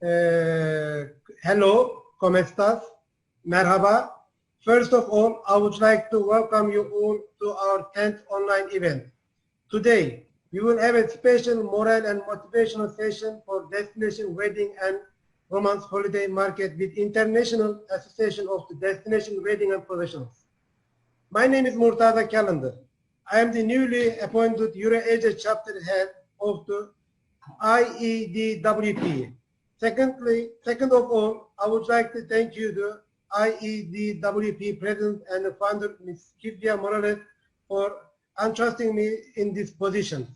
Hello, ¿cómo estás? Merhaba. First of all, I would like to welcome you all to our 10th online event. Today, we will have a special morale and motivational session for Destination Wedding and Romance Holiday Market with International Association of the Destination Wedding and Professionals. My name is Murtaza Calendar. I am the newly appointed Eurasia chapter head of the IADWP. Second of all, I would like to thank you, the IADWP President and the founder, Ms. Kivya Morales, for entrusting me in this position.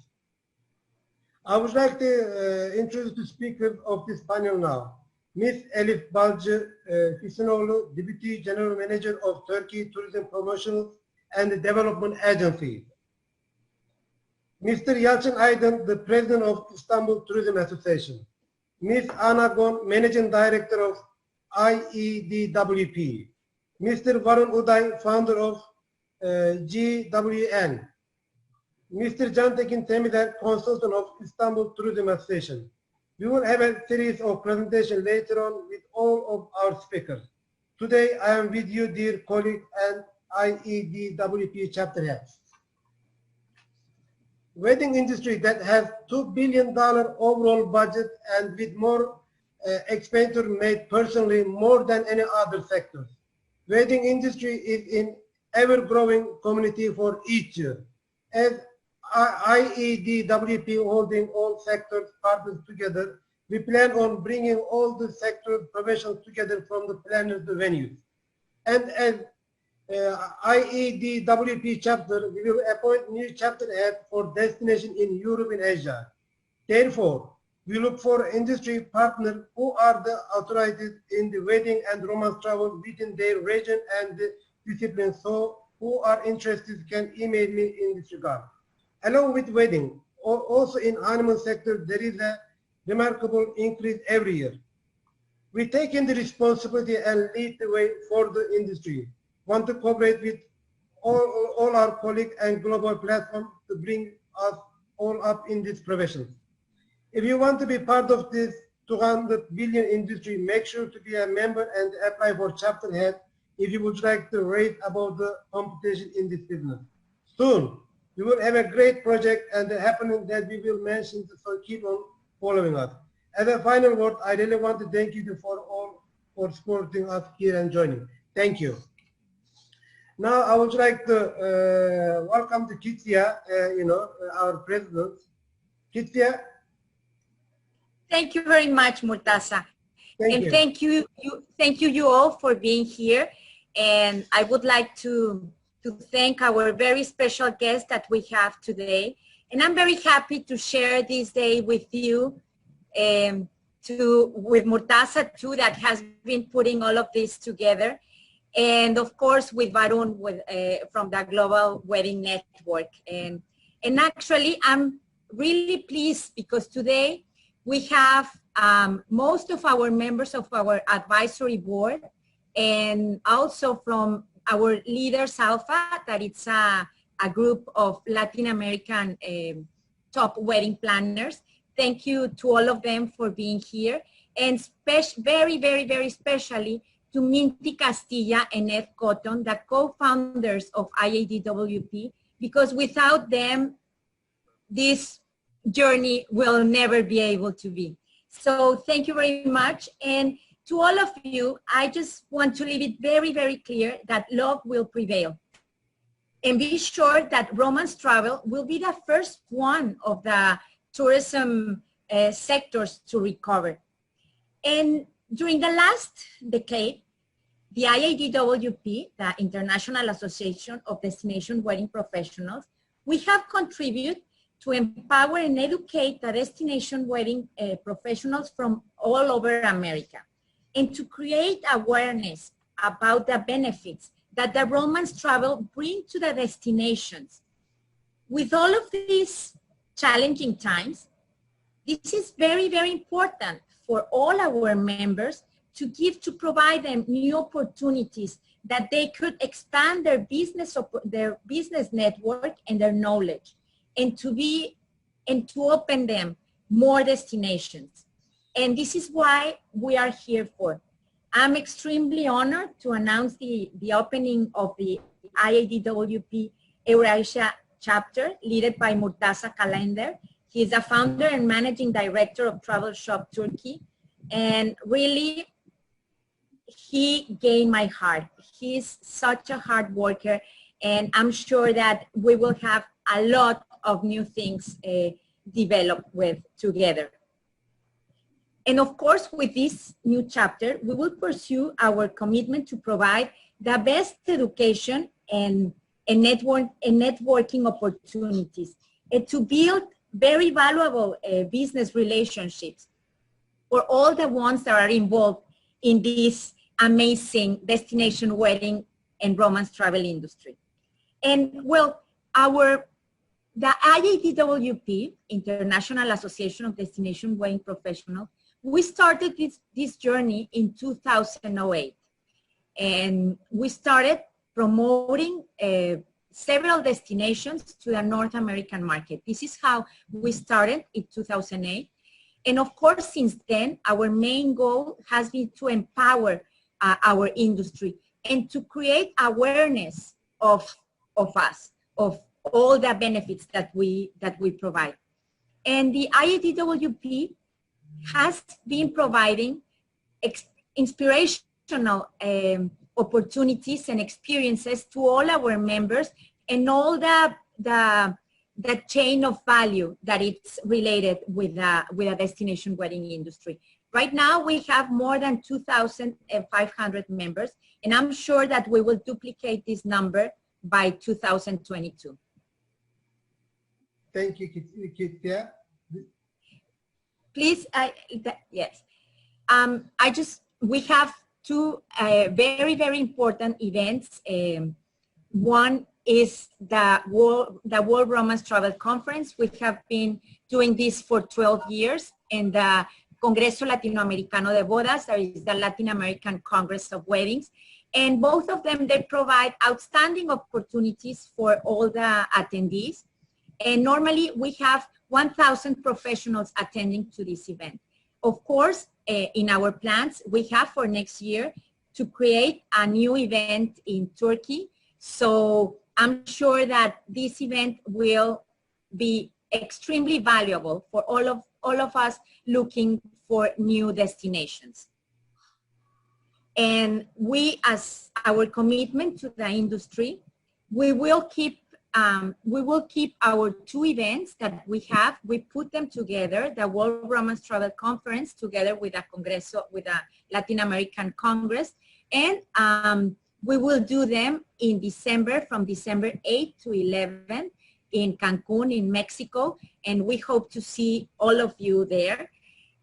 I would like to introduce the speakers of this panel now. Ms. Elif Balcı Fisinoğlu, Deputy General Manager of Turkey Tourism Promotion and Development Agency. Mr. Yalçın Aydın, the President of Istanbul Tourism Association. Ms. Ana Gon, Managing Director of IADWP. Mr. Varun Uday, founder of GWN. Mr. Cantekin Temider, consultant of Istanbul Tourism Association. We will have a series of presentations later on with all of our speakers. Today, I am with you, dear colleagues and IADWP chapter heads. Wedding industry that has $2 billion overall budget and with more expenditure made personally more than any other sector. Wedding industry is in ever-growing community for each year. As IADWP holding all sectors partners together, we plan on bringing all the sector professionals together from the planners to venues. And as IADWP chapter, we will appoint new chapter head for destination in Europe and Asia. Therefore, we look for industry partners who are the authorities in the wedding and romance travel within their region and the discipline. So, who are interested can email me in this regard. Along with wedding, also in honeymoon sector, there is a remarkable increase every year. We take in the responsibility and lead the way for the industry. Want to cooperate with all our colleagues and global platform to bring us all up in this profession. If you want to be part of this 200 billion industry, make sure to be a member and apply for chapter head if you would like to read about the competition in this business. Soon, we will have a great project and the happening that we will mention, so keep on following us. As a final word, I really want to thank you for all for supporting us here and joining. Thank you. Now, I would like to welcome to Kitya, our president. Kitya. Thank you very much, Murtaza. Thank you all for being here. And I would like to thank our very special guest that we have today. And I'm very happy to share this day with you, with Murtaza too, that has been putting all of this together. And of course, with Varun from the Global Wedding Network. And actually, I'm really pleased because today we have most of our members of our advisory board and also from our Leaders Alpha, that it's a group of Latin American top wedding planners. Thank you to all of them for being here. And very, very, very especially to Minty Castilla and Ed Cotton, the co-founders of IADWP, because without them, this journey will never be able to be. So thank you very much. And to all of you, I just want to leave it very, very clear that love will prevail. And be sure that romance travel will be the first one of the tourism sectors to recover. And during the last decade, the IADWP, the International Association of Destination Wedding Professionals, we have contributed to empower and educate the destination wedding professionals from all over America, and to create awareness about the benefits that the romance travel bring to the destinations. With all of these challenging times, this is very, very important for all our members to provide them new opportunities that they could expand their business network and their knowledge, and to open them more destinations. And this is why we are here for. I'm extremely honored to announce the opening of the IADWP-Eurasia chapter, led by Murtaza Kalender. He is a founder and managing director of Travel Shop Turkey. And really, he gained my heart. He's such a hard worker, and I'm sure that we will have a lot of new things developed with together. And of course, with this new chapter, we will pursue our commitment to provide the best education and networking opportunities, and to build very valuable business relationships for all the ones that are involved in this amazing destination wedding and romance travel industry. And well, the IADWP, International Association of Destination Wedding Professionals, we started this journey in 2008. And we started promoting several destinations to the North American market. This is how we started in 2008. And of course, since then, our main goal has been to empower our industry and to create awareness of us, of all the benefits that we provide. And the IADWP has been providing inspirational opportunities and experiences to all our members and all the chain of value that it's related with the destination wedding industry. Right now, we have more than 2,500 members, and I'm sure that we will duplicate this number by 2022. Thank you, Kitya. Please, yes. We have two very, very important events. One is the World Romance Travel Conference. We have been doing this for 12 years, and the Congreso Latinoamericano de Bodas, that is the Latin American Congress of Weddings. And both of them, they provide outstanding opportunities for all the attendees. And normally we have 1,000 professionals attending to this event. Of course, in our plans, we have for next year to create a new event in Turkey. So I'm sure that this event will be extremely valuable for all of us looking for new destinations. And we, as our commitment to the industry, we will keep our two events that we have. We put them together, the World Romance Travel Conference together with the Congreso, with the Latin American Congress, and we will do them in December, from December 8 to 11 in Cancun, in Mexico, and we hope to see all of you there.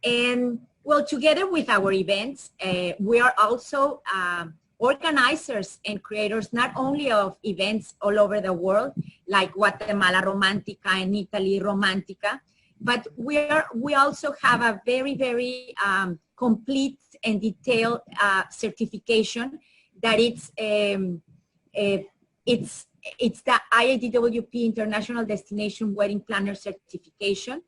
And well, together with our events, we are also organizers and creators not only of events all over the world, like Guatemala Romantica and Italy Romantica, but we also have a very, very complete and detailed certification that it's the IADWP International Destination Wedding Planner certification,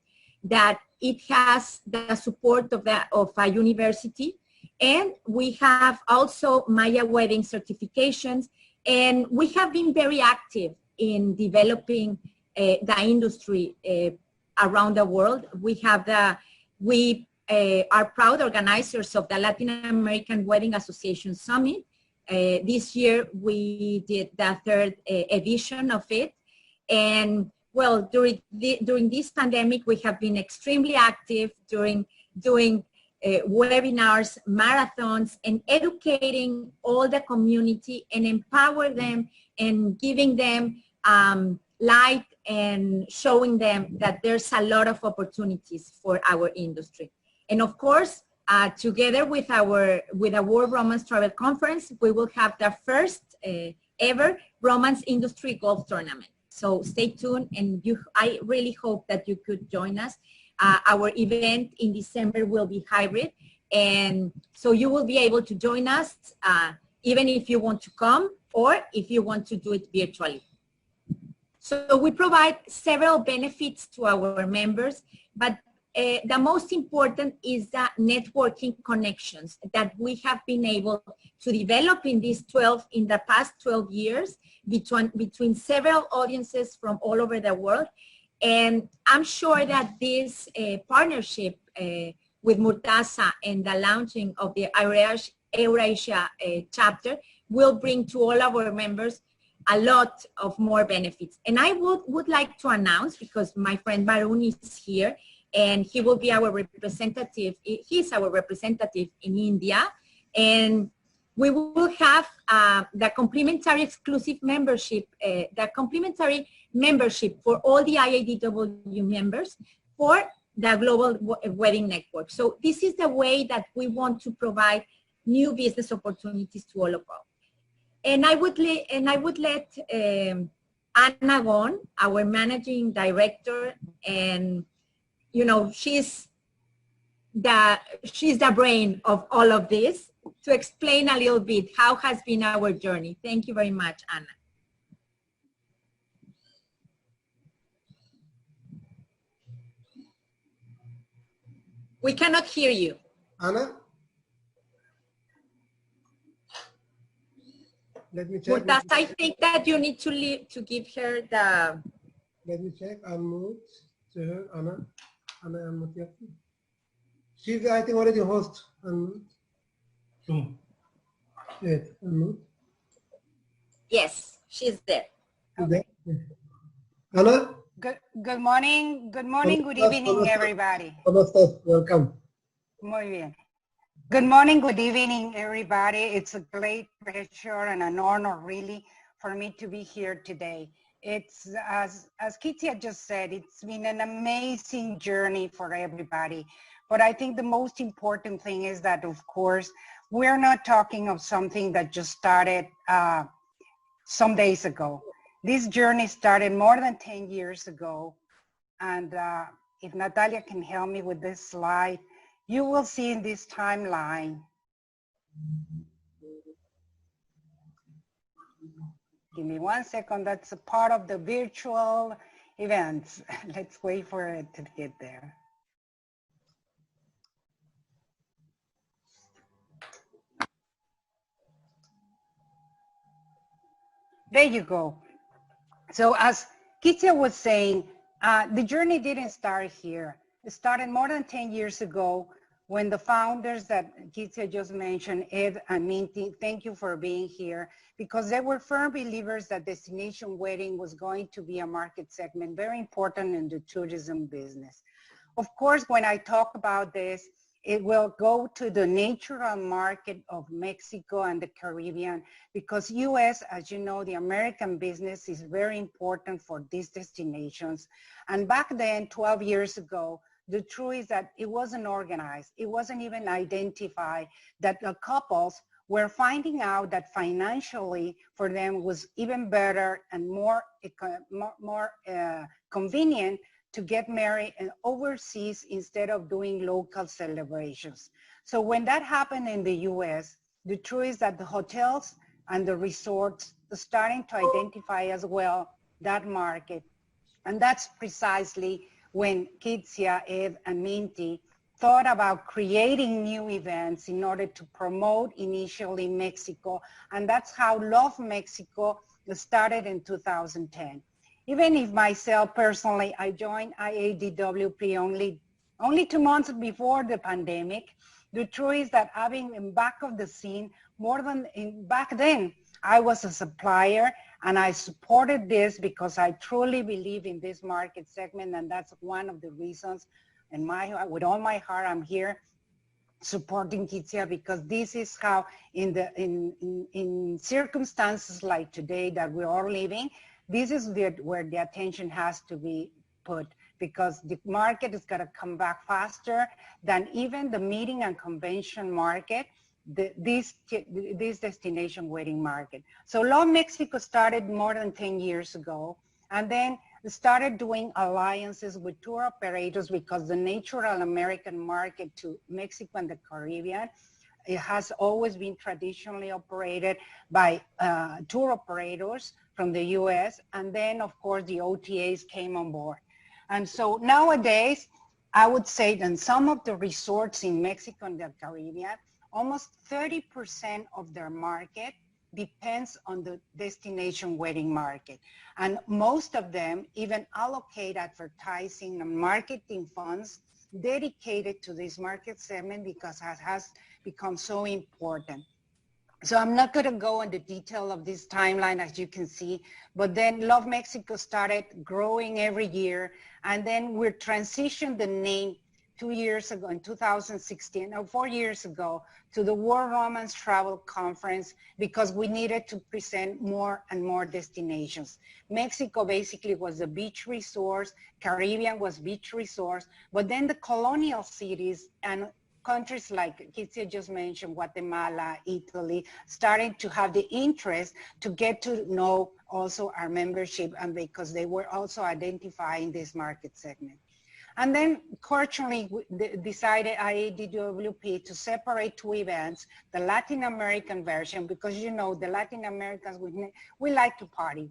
that it has the support of a university. And we have also Maya Wedding certifications, and we have been very active in developing the industry around the world. We are proud organizers of the Latin American Wedding Association Summit. This year we did the third edition of it. And well, during this pandemic, we have been extremely active doing webinars, marathons, and educating all the community and empower them and giving them light and showing them that there's a lot of opportunities for our industry. And of course, together with the World Romance Travel Conference, we will have the first ever Romance Industry Golf Tournament. So stay tuned, and I really hope that you could join us. Our event in December will be hybrid, and so you will be able to join us even if you want to come or if you want to do it virtually. So we provide several benefits to our members, but the most important is the networking connections that we have been able to develop in the past 12 years between several audiences from all over the world. And I'm sure that this partnership with Murtaza and the launching of the Eurasia chapter will bring to all our members a lot of more benefits. And I would like to announce, because my friend Varun is here, and he will be our representative, he's our representative in India, and we will have the complimentary exclusive membership, the complimentary membership for all the IADW members for the Global Wedding Network. So this is the way that we want to provide new business opportunities to all of us. And I would let Anna Gon, our managing director, and you know, she's the brain of all of this, to explain a little bit how has been our journey. Thank you very much, Anna. We cannot hear you. Anna? Let me check. Murtaza, I think that you need to give her the... Let me check. Unmute to her, Anna. Anna, unmute yaptın. She's, I think, already host. Unmute. Evet, unmute. Yes, she's there. Okay. Anna? Good morning, good evening, everybody. ¿Cómo estás? Welcome. Muy bien. Good morning, good evening, everybody. It's a great pleasure and an honor, really, for me to be here today. It's, as Kitsia just said, it's been an amazing journey for everybody. But I think the most important thing is that, of course, we're not talking of something that just started some days ago. This journey started more than 10 years ago. And if Natalia can help me with this slide, you will see in this timeline. Give me 1 second. That's a part of the virtual events. Let's wait for it to get there. There you go. So as Kitsia was saying, the journey didn't start here. It started more than 10 years ago when the founders that Kitsia just mentioned, Ed and Minty, thank you for being here, because they were firm believers that destination wedding was going to be a market segment very important in the tourism business. Of course, when I talk about this, it will go to the natural market of Mexico and the Caribbean, because US, as you know, the American business is very important for these destinations. And back then, 12 years ago, the truth is that it wasn't organized. It wasn't even identified that the couples were finding out that financially for them was even better and more convenient to get married overseas instead of doing local celebrations. So when that happened in the US, the truth is that the hotels and the resorts are starting to identify as well that market. And that's precisely when Kitsia, Ed, and Minty thought about creating new events in order to promote initially Mexico. And that's how Love Mexico started in 2010. Even if myself personally, I joined IADWP only 2 months before the pandemic, the truth is that having in back of the scene, back then, I was a supplier and I supported this because I truly believe in this market segment, and that's one of the reasons, and with all my heart, I'm here supporting Kitsia, because this is how in circumstances like today that we're all living, this is where the attention has to be put, because the market is going to come back faster than even the meeting and convention market, this destination wedding market. So Love Mexico started more than 10 years ago, and then started doing alliances with tour operators, because the natural American market to Mexico and the Caribbean, it has always been traditionally operated by tour operators from the US. And then of course the OTAs came on board. And so nowadays, I would say that some of the resorts in Mexico and the Caribbean, almost 30% of their market depends on the destination wedding market. And most of them even allocate advertising and marketing funds dedicated to this market segment because it has become so important. So I'm not going to go into the detail of this timeline, as you can see, but then Love Mexico started growing every year. And then we transitioned the name 2 years ago in 2016, or 4 years ago, to the World Romance Travel Conference because we needed to present more and more destinations. Mexico basically was the beach resource, Caribbean was beach resource, but then the colonial cities and countries like Kitsia just mentioned, Guatemala, Italy, starting to have the interest to get to know also our membership, and because they were also identifying this market segment. And then fortunately decided IADWP to separate two events, the Latin American version, because you know the Latin Americans, we like to party.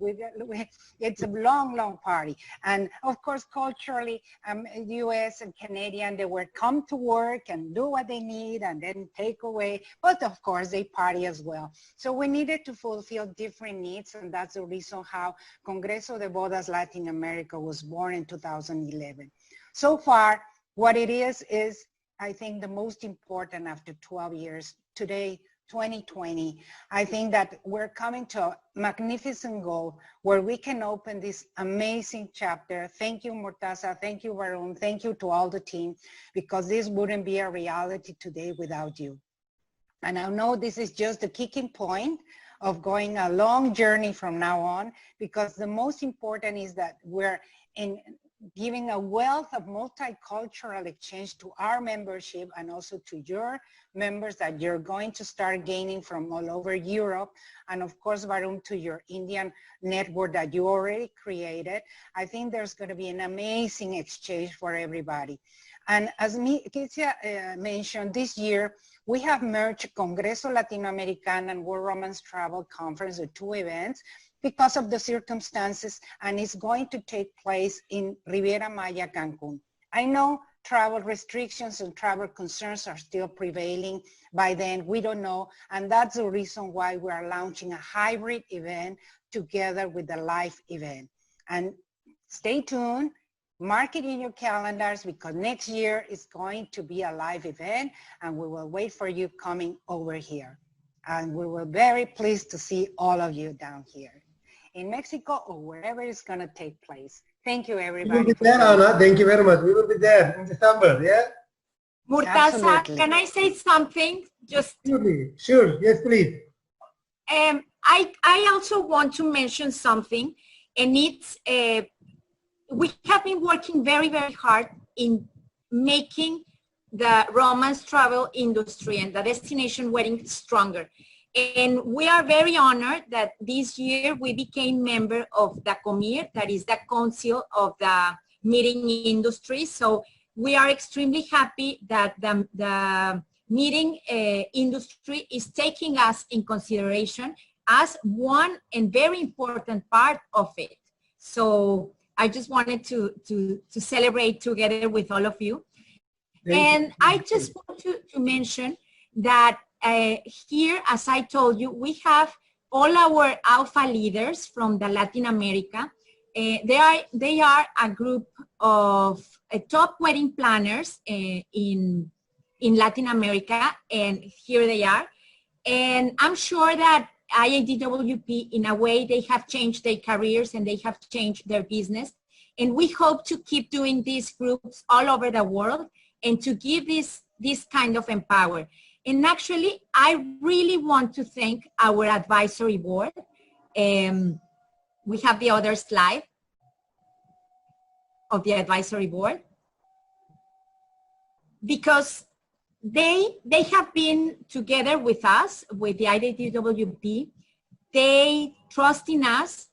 It's a long, long party. And of course, culturally, US and Canadian, they will come to work and do what they need and then take away. But of course, they party as well. So we needed to fulfill different needs. And that's the reason how Congreso de Bodas Latin America was born in 2011. So far, what it is I think the most important after 12 years, today, 2020, I think that we're coming to a magnificent goal where we can open this amazing chapter. Thank you, Murtaza. Thank you, Varun. Thank you to all the team, because this wouldn't be a reality today without you. And I know this is just the kicking point of going a long journey from now on, because the most important is that we're giving a wealth of multicultural exchange to our membership and also to your members that you're going to start gaining from all over Europe. And of course, Varun, to your Indian network that you already created. I think there's going to be an amazing exchange for everybody. And as Kitsia mentioned, this year, we have merged Congreso Latinoamericano and World Romance Travel Conference, the two events, because of the circumstances, and it's going to take place in Riviera Maya, Cancun. I know travel restrictions and travel concerns are still prevailing by then, we don't know, and that's the reason why we are launching a hybrid event together with the live event. And stay tuned, mark it in your calendars, because next year is going to be a live event, and we will wait for you coming over here. And we were very pleased to see all of you down here in Mexico or wherever it's going to take place. Thank you, everybody. We will be there, Anna. Thank you very much. We will be there in December, yeah? Murtaza, can I say something? Just Sure. Yes, please. I also want to mention something, and it's we have been working very, very hard in making the romance travel industry and the destination wedding stronger. And we are very honored that this year we became member of the COMIR, that is the Council of the Meeting Industry. So we are extremely happy that the meeting industry is taking us in consideration as one and very important part of it. So I just wanted to celebrate together with all of you. And I just want to mention that here, as I told you, we have all our alpha leaders from the Latin America. They are a group of top wedding planners in Latin America, and here they are. And I'm sure that IADWP, in a way, they have changed their careers and they have changed their business. And we hope to keep doing these groups all over the world and to give this kind of empower. And actually, I really want to thank our advisory board. We have the other slide of the advisory board, because they have been together with us, with the IADWP. They trust in us,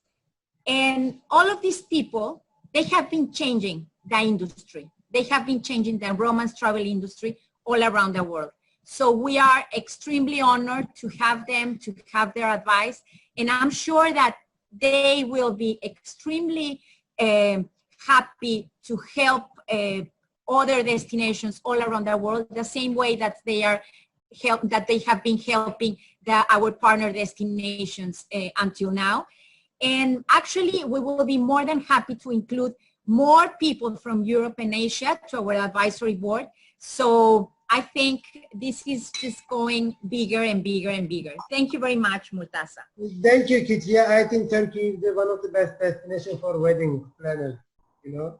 and all of these people, they have been changing the industry. They have been changing the romance travel industry all around the world. So we are extremely honored to have them, to have their advice. And I'm sure that they will be extremely happy to help other destinations all around the world, the same way that they are that they have been helping our partner destinations until now. And actually, we will be more than happy to include more people from Europe and Asia to our advisory board. So I think this is just going bigger and bigger and bigger. Thank you very much, Murtaza. Thank you, Kitria. I think Turkey is one of the best destinations for wedding planners, you know.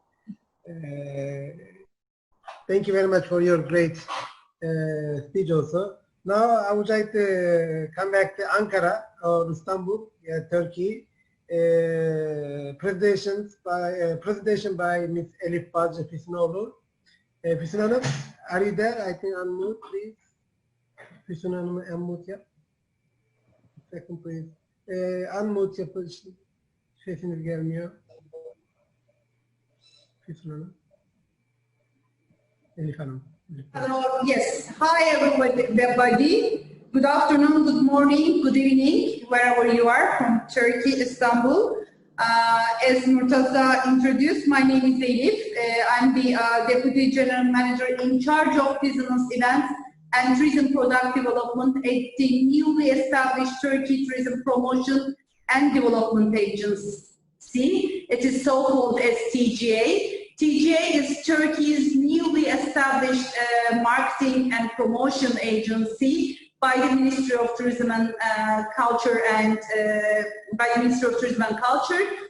Thank you very much for your great speech also. Now I would like to come back to Ankara or Istanbul, Turkey. Presentation by Ms. Elif Balcı Füsunoğlu. Füsun Hanım, are you there? I think unmute, please. Füsun Hanım'ı unmute yap. Second, please. Unmute yapış. Sesiniz gelmiyor. Füsun Hanım. Elif Hanım. Hello, yes. Hi, everybody. Good afternoon, good morning, good evening, wherever you are from Turkey, Istanbul. As Murtaza introduced, my name is Elif. I'm the Deputy General Manager in charge of business events and tourism product development at the newly established Turkey Tourism Promotion and Development Agency. It is so-called as TGA. TGA is Turkey's newly established marketing and promotion agency by the Ministry of Tourism and Culture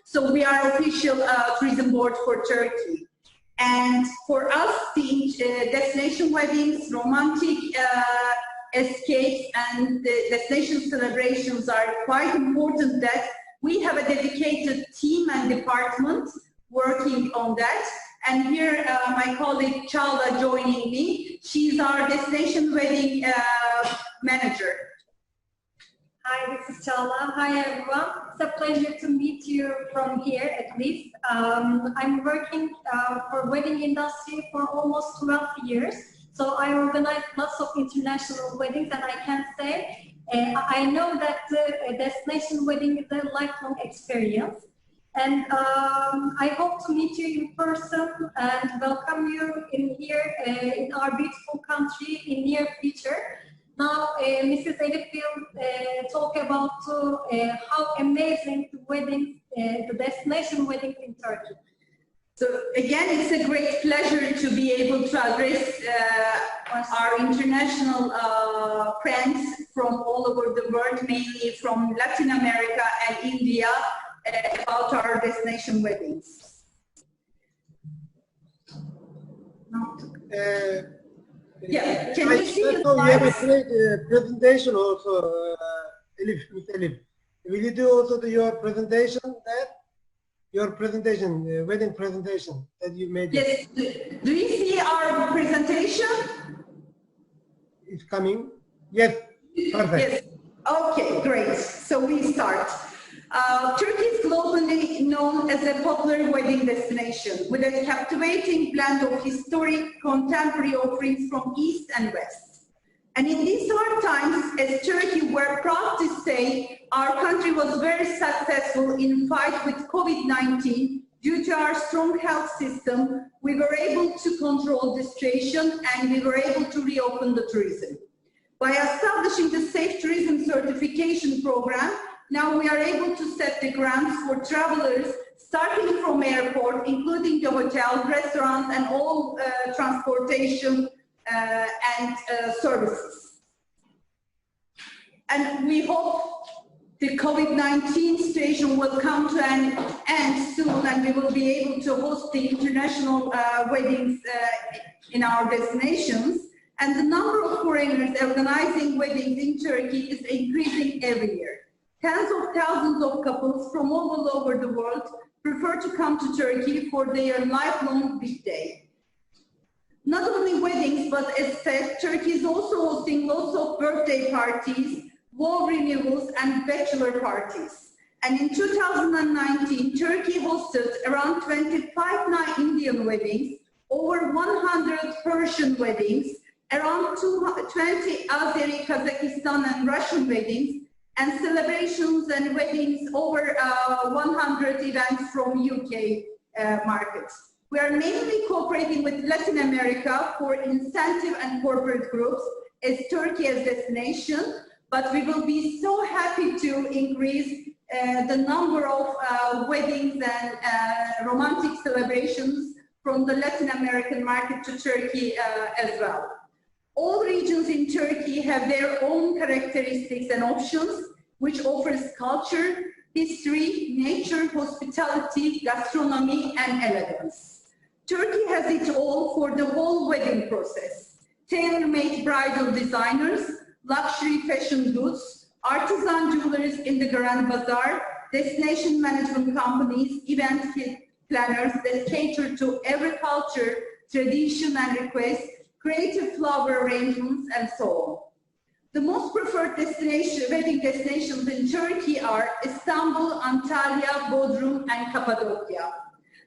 So we are official tourism board for Turkey. And for us, the destination weddings, romantic escapes, and the destination celebrations are quite important that we have a dedicated team and department working on that. And here, my colleague Çağla joining me. She's our destination wedding manager. Hi, this is Çağla. Hi, everyone. It's a pleasure to meet you from here, at least. I'm working for wedding industry for almost 12 years. So I organize lots of international weddings, and I can say I know that destination wedding is a lifelong experience. And I hope to meet you in person and welcome you in here in our beautiful country in near future. Now, Mrs. Elif will talk about how amazing the weddings, the destination weddings in Turkey. So again, it's a great pleasure to be able to address our international friends from all over the world, mainly from Latin America and India, about our destination weddings. Yeah, can you see the you have a great presentation also, Elif, Ms. Elif. Will you do also your presentation there? Your presentation, wedding presentation that you made. Yes. Do you see our presentation? It's coming. Yes. Perfect. Yes. Okay, great. So we start. Turkey is globally known as a popular wedding destination with a captivating blend of historic, contemporary offerings from East and West. And in these hard times, as Turkey, we're proud to say our country was very successful in fight with COVID-19. Due to our strong health system, we were able to control the situation and we were able to reopen the tourism. By establishing the Safe Tourism Certification Program, now we are able to set the grants for travelers starting from airport, including the hotel, restaurants, and all transportation and services. And we hope the COVID-19 situation will come to an end soon and we will be able to host the international weddings in our destinations. And the number of foreigners organizing weddings in Turkey is increasing every year. Tens of thousands of couples from all over the world prefer to come to Turkey for their lifelong big day. Not only weddings, but as said, Turkey is also hosting lots of birthday parties, war renewals, and bachelor parties. And in 2019, Turkey hosted around 25 Indian weddings, over 100 Persian weddings, around 20 Azeri, Kazakhstan, and Russian weddings, and celebrations and weddings over 100 events from UK markets. We are mainly cooperating with Latin America for incentive and corporate groups as Turkey as destination, but we will be so happy to increase the number of weddings and romantic celebrations from the Latin American market to Turkey as well. All regions in Turkey have their own characteristics and options, which offers culture, history, nature, hospitality, gastronomy, and elegance. Turkey has it all for the whole wedding process. Tailor-made bridal designers, luxury fashion goods, artisan jewelers in the Grand Bazaar, destination management companies, event planners that cater to every culture, tradition and request, creative flower arrangements, and so on. The most preferred wedding destinations in Turkey are Istanbul, Antalya, Bodrum, and Cappadocia.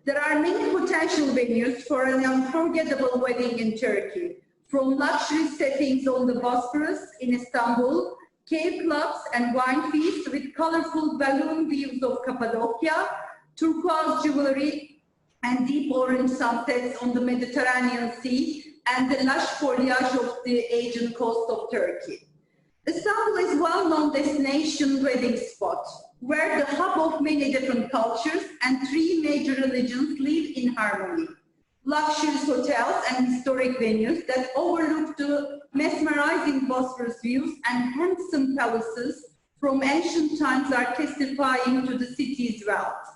There are many potential venues for an unforgettable wedding in Turkey, from luxury settings on the Bosphorus in Istanbul, cave clubs and wine feasts with colorful balloon views of Cappadocia, turquoise jewelry and deep orange sunsets on the Mediterranean Sea, and the lush foliage of the Aegean coast of Turkey. Istanbul is a well-known destination wedding spot, where the hub of many different cultures and 3 major religions live in harmony. Luxurious hotels and historic venues that overlook the mesmerizing Bosphorus views and handsome palaces from ancient times are testifying to the city's wealth.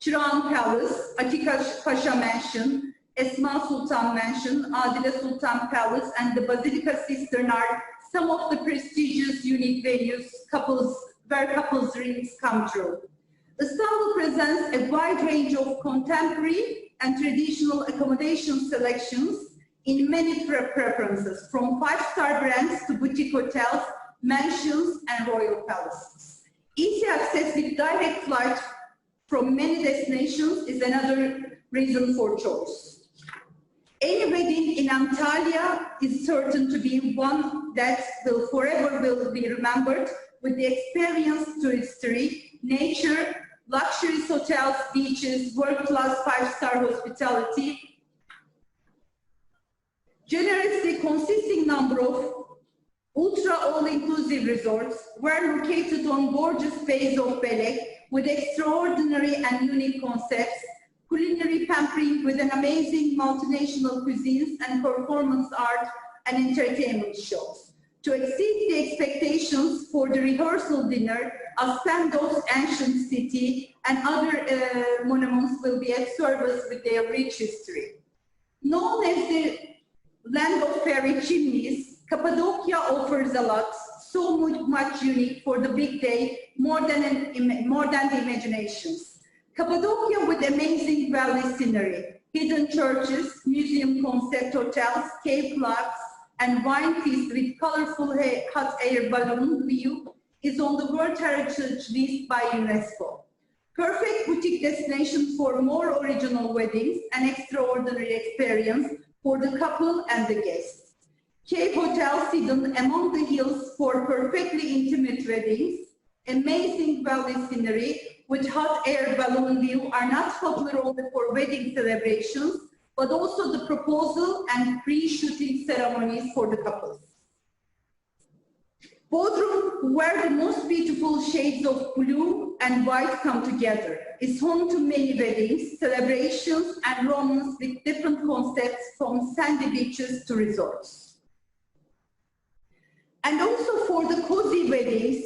Çırağan Palace, Atika Pasha Mansion, Esma Sultan Mansion, Adile Sultan Palace, and the Basilica Cistern are some of the prestigious, unique venues where couples' dreams come true. Istanbul presents a wide range of contemporary and traditional accommodation selections in many preferences, from 5-star brands to boutique hotels, mansions, and royal palaces. Easy access with direct flight from many destinations is another reason for choice. Any wedding in Antalya is certain to be one that will forever be remembered, with the experienced touristry, nature, luxurious hotels, beaches, world-class 5-star hospitality, generously consisting number of ultra all-inclusive resorts were located on gorgeous bays of Belek with extraordinary and unique concepts, culinary pampering with an amazing multinational cuisines and performance art and entertainment shows. To exceed the expectations for the rehearsal dinner, Aspendos ancient city and other monuments will be at service with their rich history. Known as the land of fairy chimneys, Cappadocia offers a lot, so much unique for the big day, more than the imaginations. Cappadocia with amazing valley scenery, hidden churches, museum concept hotels, cave clubs, and wine feast with colorful hot air balloon view is on the World Heritage List by UNESCO. Perfect boutique destination for more original weddings and extraordinary experience for the couple and the guests. Cave hotels hidden among the hills for perfectly intimate weddings. Amazing valley scenery with hot air balloon view are not popular only for wedding celebrations, but also the proposal and pre-shooting ceremonies for the couples. Bodrum, where the most beautiful shades of blue and white come together, is home to many weddings, celebrations, and romance with different concepts from sandy beaches to resorts. And also for the cozy weddings,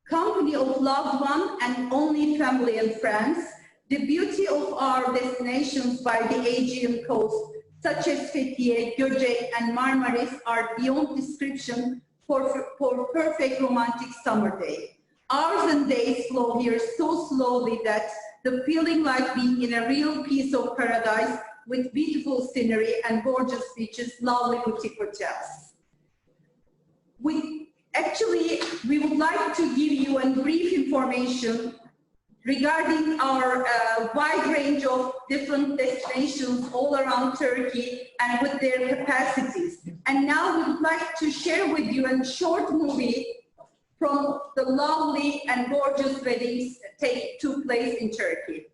company of loved one and only family and friends, the beauty of our destinations by the Aegean coast, such as Fethiye, Göcek, and Marmaris, are beyond description for perfect romantic summer day. Hours and days flow here so slowly that the feeling like being in a real piece of paradise with beautiful scenery and gorgeous beaches, lovely boutique hotels. We would like to give you a brief information regarding our wide range of different destinations all around Turkey and with their capacities. And now we would like to share with you a short movie from the lovely and gorgeous weddings that took place in Turkey.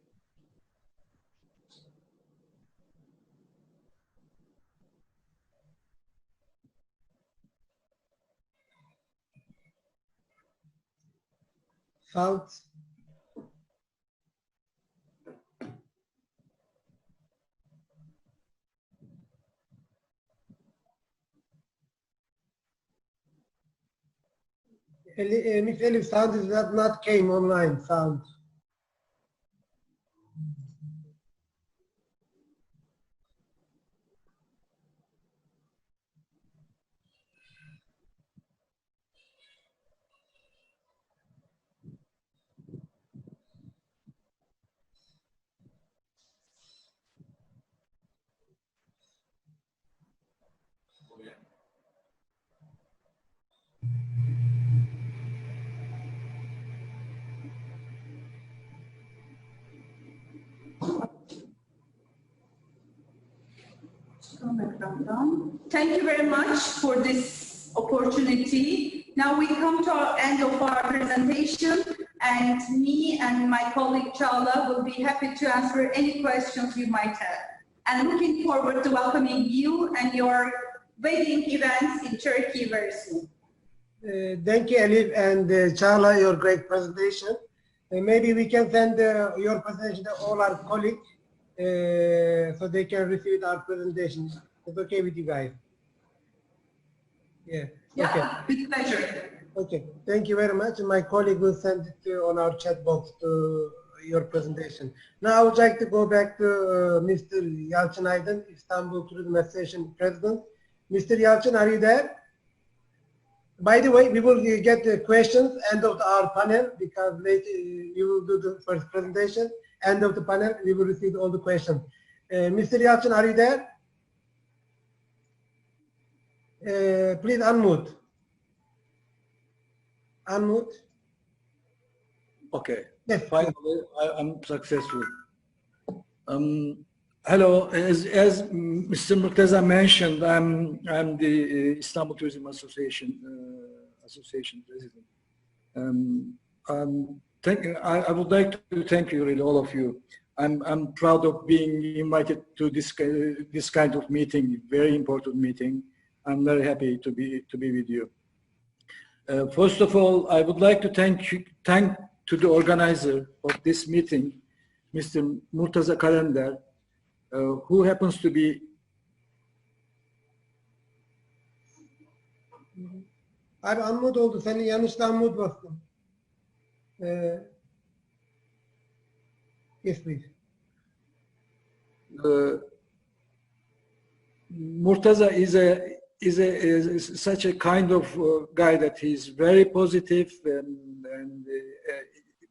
Sound. Miss Elif, sound is not came online. Sound. Thank you very much for this opportunity. Now we come to our end of our presentation, and me and my colleague Çağla will be happy to answer any questions you might have. And looking forward to welcoming you and your wedding events in Turkey very soon. Thank you, Elif and Çağla, your great presentation. Maybe we can send your presentation to all our colleagues so they can receive our presentation. It's okay with you guys? Yeah. Yeah, okay. with pleasure. Okay. Thank you very much. My colleague will send it on our chat box to your presentation. Now I would like to go back to Mr. Yalçın Aydın, Istanbul Tourism Association President. Mr. Yalçın, are you there? By the way, we will get the questions end of our panel, because later you will do the first presentation. End of the panel, we will receive all the questions. Mr. Yalçın, are you there? Please unmute. Unmute. Okay. Yes. Finally, I'm successful. Hello. As Mr. Murtaza mentioned, I'm the Istanbul Tourism Association president. I would like to thank you, really, all of you. I'm proud of being invited to this kind of meeting, very important meeting. I'm very happy to be with you. First of all, I would like to thank to the organizer of this meeting, Mr. Murtaza Kalender, who happens to be Abi unmute oldu. Senin yanlışla unmute bastın. Yes, please. Murtaza is such a kind of guy that he's very positive and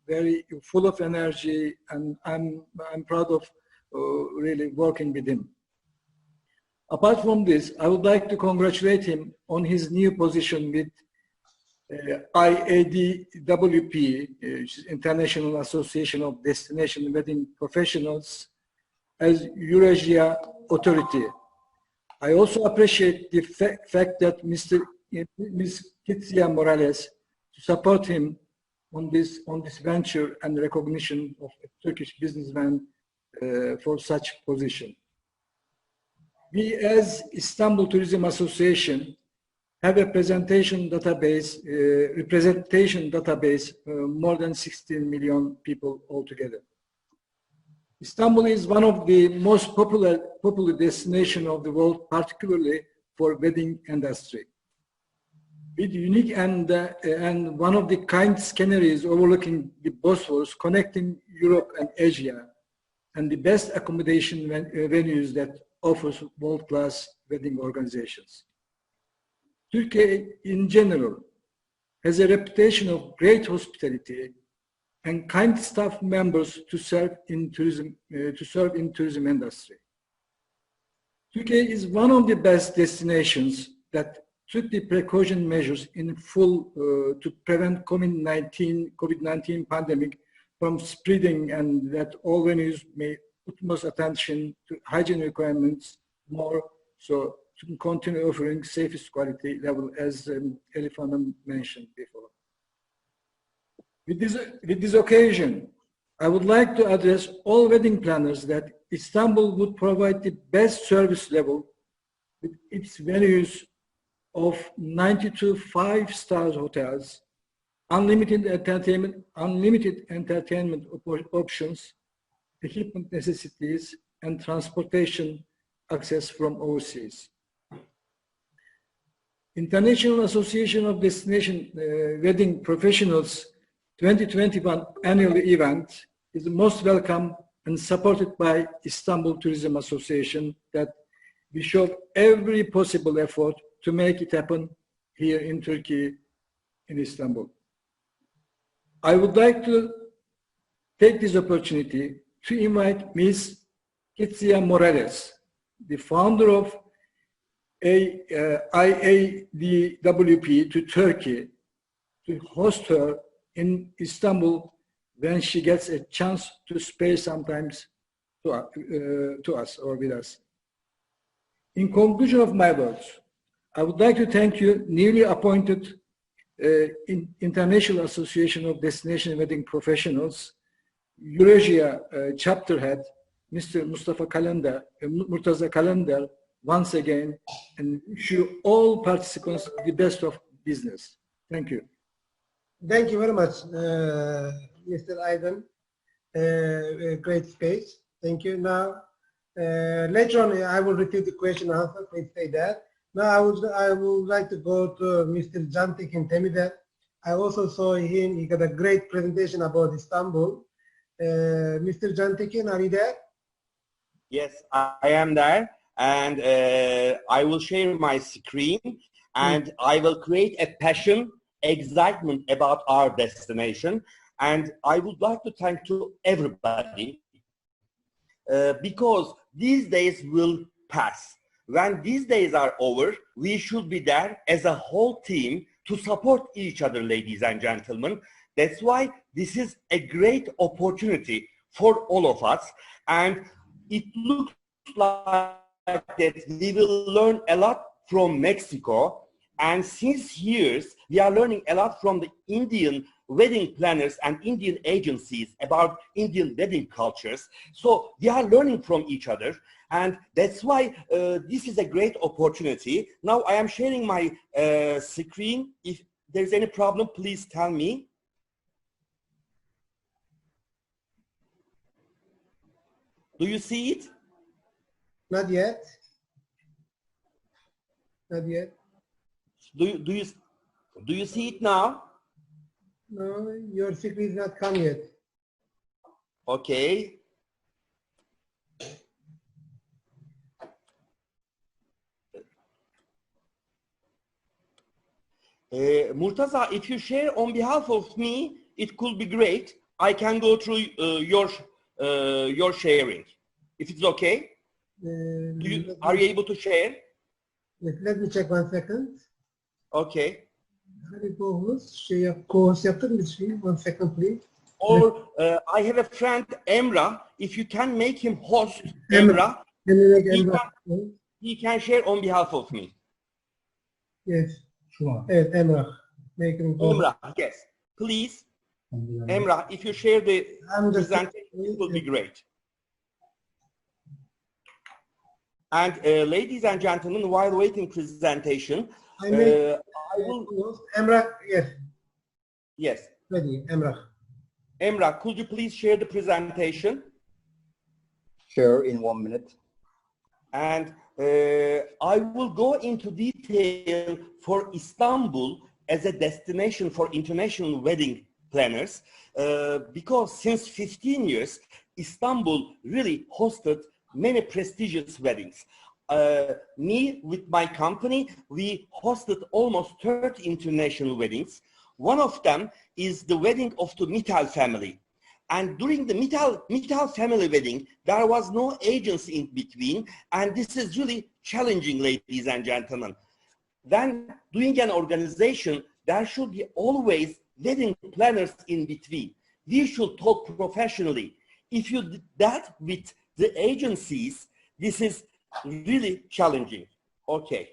very full of energy, and I'm proud of really working with him. Apart from this, I would like to congratulate him on his new position with IADWP, International Association of Destination Wedding Professionals, as Eurasia Authority. I also appreciate the fact that Ms. Kitsia Morales to support him on this venture and recognition of a Turkish businessman for such position. We, as Istanbul Tourism Association, have a representation database more than 16 million people altogether. Istanbul is one of the most popular destinations of the world, particularly for wedding industry. With unique and one of the kind sceneries overlooking the Bosphorus, connecting Europe and Asia, and the best accommodation venues that offers world-class wedding organizations. Turkey, in general, has a reputation of great hospitality and kind staff members to serve in tourism industry. Turkey is one of the best destinations that took the precaution measures in full to prevent COVID-19 pandemic from spreading, and that all venues may utmost attention to hygiene requirements more so to continue offering safest quality level, as Elif Hanım mentioned before. With this occasion, I would like to address all wedding planners that Istanbul would provide the best service level with its venues of 92 5-star hotels, unlimited entertainment options, equipment necessities, and transportation access from overseas. International Association of Destination Wedding Professionals 2021 annual event is most welcome and supported by Istanbul Tourism Association that we show every possible effort to make it happen here in Turkey, in Istanbul. I would like to take this opportunity to invite Ms. Kitsia Morales, the founder of IADWP, to Turkey to host her in Istanbul when she gets a chance to spare some time to us or with us. In conclusion of my words, I would like to thank you, newly appointed International Association of Destination Wedding Professionals, Eurasia chapter head, Mr. Murtaza Kalender, once again, and wish you all participants the best of business. Thank you. Thank you very much, Mr. Aydın. Great speech. Thank you. Now, later on, I will repeat the question and answer. Please say that. Now, I would like to go to Mr. Cantekin Temide. I also saw him. He got a great presentation about Istanbul. Mr. Cantekin, are you there? Yes, I am there, and I will share my screen, and I will create a passion, excitement about our destination. And I would like to thank to everybody because these days will pass. When these days are over, we should be there as a whole team to support each other, ladies and gentlemen. That's why this is a great opportunity for all of us. And it looks like that we will learn a lot from Mexico. And since years, we are learning a lot from the Indian wedding planners and Indian agencies about Indian wedding cultures. So we are learning from each other. And that's why this is a great opportunity. Now I am sharing my screen. If there's any problem, please tell me. Do you see it? Not yet. Not yet. Do you see it now? No, your screen is not come yet. Okay. Murtaza, if you share on behalf of me, it could be great. I can go through your sharing. If it's okay, are you able to share? Yes, let me check 1 second. Okay. Co-host yaptın mı? 1 second, please. Or I have a friend, Emrah. If you can make him host, Emrah, he can share on behalf of me. Yes. Evet, Emrah. Make him go. Emrah, yes. Please, Emrah, if you share the presentation, it will be great. And ladies and gentlemen, while waiting presentation, I will... Emrah, yes. Yes. Ready, Emrah. Emrah, could you please share the presentation? Sure, in 1 minute. And I will go into detail for Istanbul as a destination for international wedding planners because since 15 years, Istanbul really hosted many prestigious weddings. Me, with my company, we hosted almost 30 international weddings. One of them is the wedding of the Mittal family. And during the Mittal family wedding, there was no agency in between, and this is really challenging, ladies and gentlemen. When doing an organization, there should be always wedding planners in between. We should talk professionally. If you do that with the agencies, this is really challenging. Okay.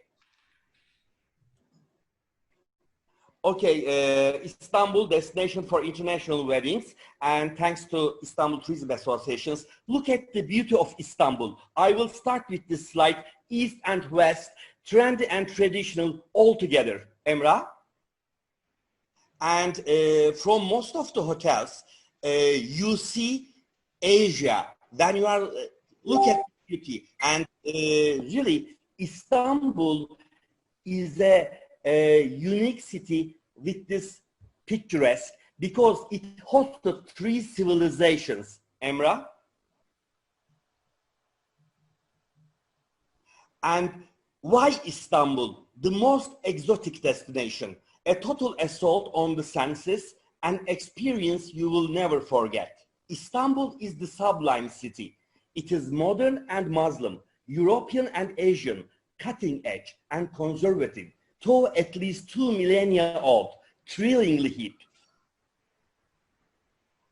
Okay, Istanbul, destination for international weddings, and thanks to Istanbul Tourism Associations. Look at the beauty of Istanbul. I will start with this slide, East and West, trendy and traditional all together. Emrah? And from most of the hotels, you see Asia. When you are look at beauty, and really Istanbul is a unique city with this picturesque because it hosted 3 civilizations. Emrah? And why Istanbul? The most exotic destination, a total assault on the senses, an experience you will never forget. Istanbul is the sublime city. It is modern and Muslim, European and Asian, cutting edge and conservative, though at least 2 millennia old, thrillingly hip.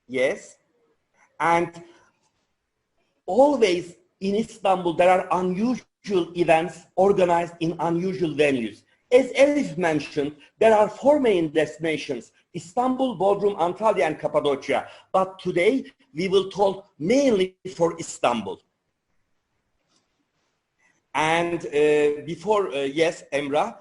Yes, and always in Istanbul there are unusual events organized in unusual venues. As Elif mentioned, there are 4 main destinations: Istanbul, Bodrum, Antalya, and Cappadocia. But today we will talk mainly for Istanbul. And before, yes, Emrah,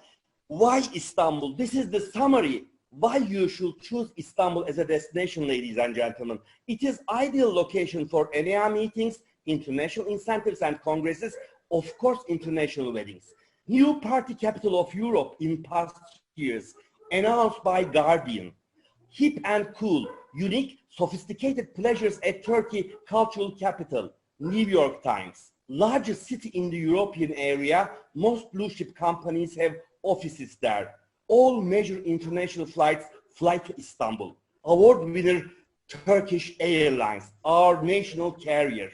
why Istanbul? This is the summary why you should choose Istanbul as a destination, ladies and gentlemen. It is ideal location for ENEA meetings, international incentives and congresses, of course, international weddings. New party capital of Europe in past years, announced by Guardian. Hip and cool, unique, sophisticated pleasures at Turkey cultural capital, New York Times. Largest city in the European area, most blue chip companies have offices there. All major international flights fly to Istanbul. Award winner Turkish Airlines, our national carrier.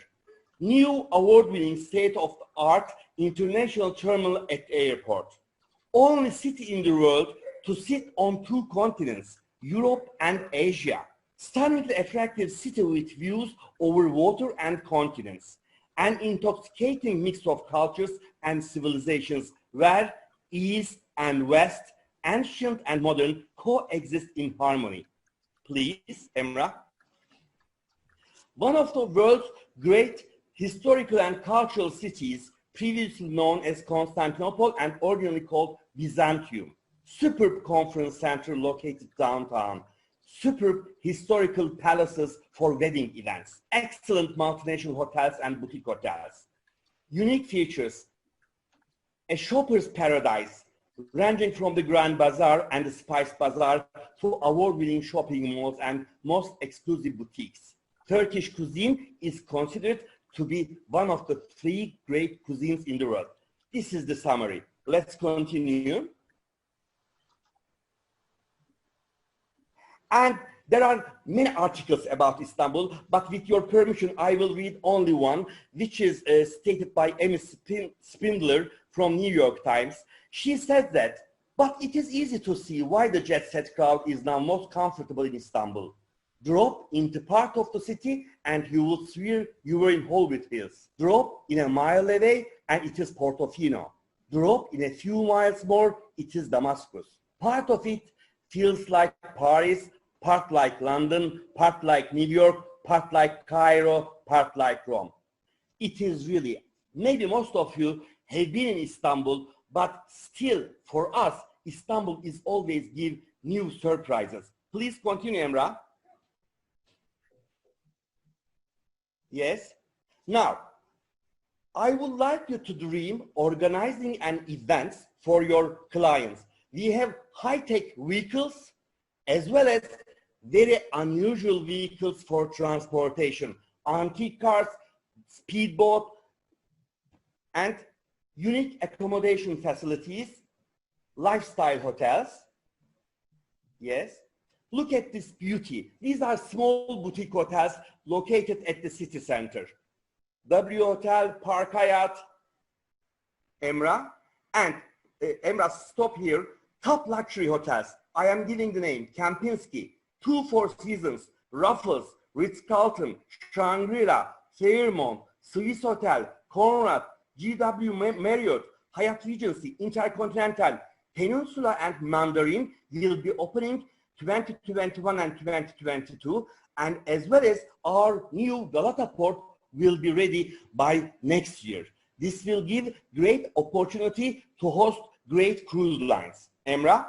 New award-winning state-of-the-art international terminal at airport. Only city in the world to sit on 2 continents, Europe and Asia. Stunningly attractive city with views over water and continents. An intoxicating mix of cultures and civilizations where East and West, ancient and modern, coexist in harmony. Please, Emrah. One of the world's great historical and cultural cities, previously known as Constantinople and originally called Byzantium. Superb conference center located downtown. Superb historical palaces for wedding events. Excellent multinational hotels and boutique hotels. Unique features. A shopper's paradise, ranging from the Grand Bazaar and the Spice Bazaar to award-winning shopping malls and most exclusive boutiques. Turkish cuisine is considered to be one of the 3 great cuisines in the world. This is the summary. Let's continue. And there are many articles about Istanbul, but with your permission, I will read only one, which is stated by Amy Spindler from New York Times. She said that, but it is easy to see why the jet-set crowd is now most comfortable in Istanbul. Drop into part of the city and you would swear you were in Hollywood Hills. Drop in a mile away and it is Portofino. Drop in a few miles more, it is Damascus. Part of it feels like Paris, part like London, part like New York, part like Cairo, part like Rome. It is really, maybe most of you have been in Istanbul, but still for us, Istanbul is always give new surprises. Please continue, Emrah. Yes. Now, I would like you to dream organizing an event for your clients. We have high-tech vehicles as well as very unusual vehicles for transportation, antique cars, speedboat, and unique accommodation facilities, lifestyle hotels. Yes. Look at this beauty. These are small boutique hotels located at the city center. W Hotel, Park Hyatt, Emrah, and Emrah, stop here. Top luxury hotels. I am giving the name: Kempinski, 2 Four Seasons, Raffles, Ritz-Carlton, Shangri-La, Fairmont, Swiss Hotel, Conrad, GW Marriott, Hyatt Regency, Intercontinental, Peninsula, and Mandarin will be opening 2021 and 2022, and as well as our new Galata port will be ready by next year. This will give great opportunity to host great cruise lines. Emrah?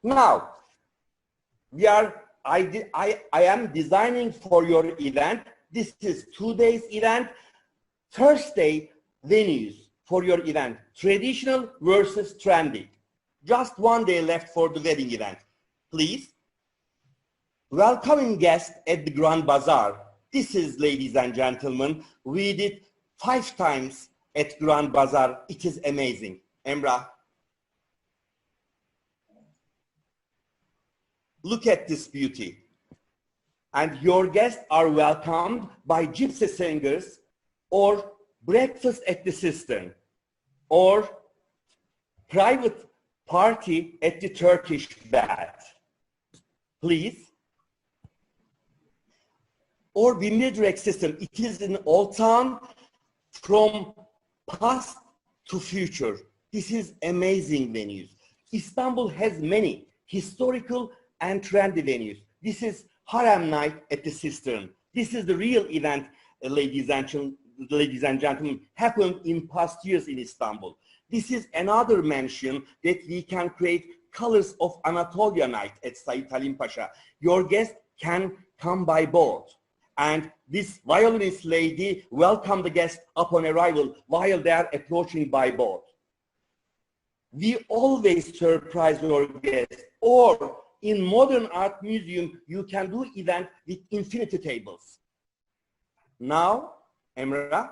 Now, I am designing for your event. This is 2 days event. First day, venues for your event. Traditional versus trendy. Just 1 day left for the wedding event. Please. Welcoming guests at the Grand Bazaar. This is, ladies and gentlemen, we did 5 times at Grand Bazaar. It is amazing. Emrah. Look at this beauty. And your guests are welcomed by gypsy singers, or breakfast at the cistern, or private party at the Turkish bath. Please. Or Binbir direct system. It is an old town from past to future. This is amazing venues. Istanbul has many historical and trendy venues. This is Harem Night at the Cistern. This is the real event, ladies and gentlemen, happened in past years in Istanbul. This is another mention that we can create colors of Anatolia Night at Said Halim Pasha. Your guests can come by boat. And this violinist lady welcomed the guests upon arrival while they are approaching by boat. We always surprise your guests. Or in modern art museum, you can do event with infinity tables. Now, Emrah,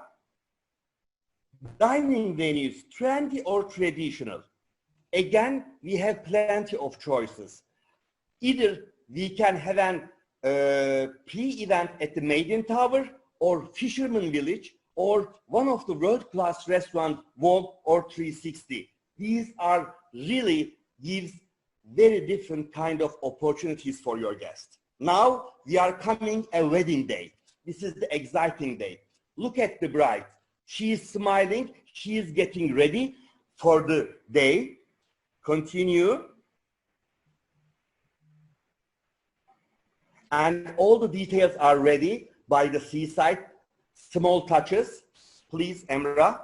dining venues, trendy or traditional? Again, we have plenty of choices. Either we can have an pre-event at the Maiden Tower, or Fisherman Village, or one of the world-class restaurants, Wall or 360. These are really gives very different kind of opportunities for your guests. Now we are coming a wedding day. This is the exciting day. Look at the bride. She is smiling. She is getting ready for the day. Continue. And all the details are ready by the seaside. Small touches. Please, Emrah.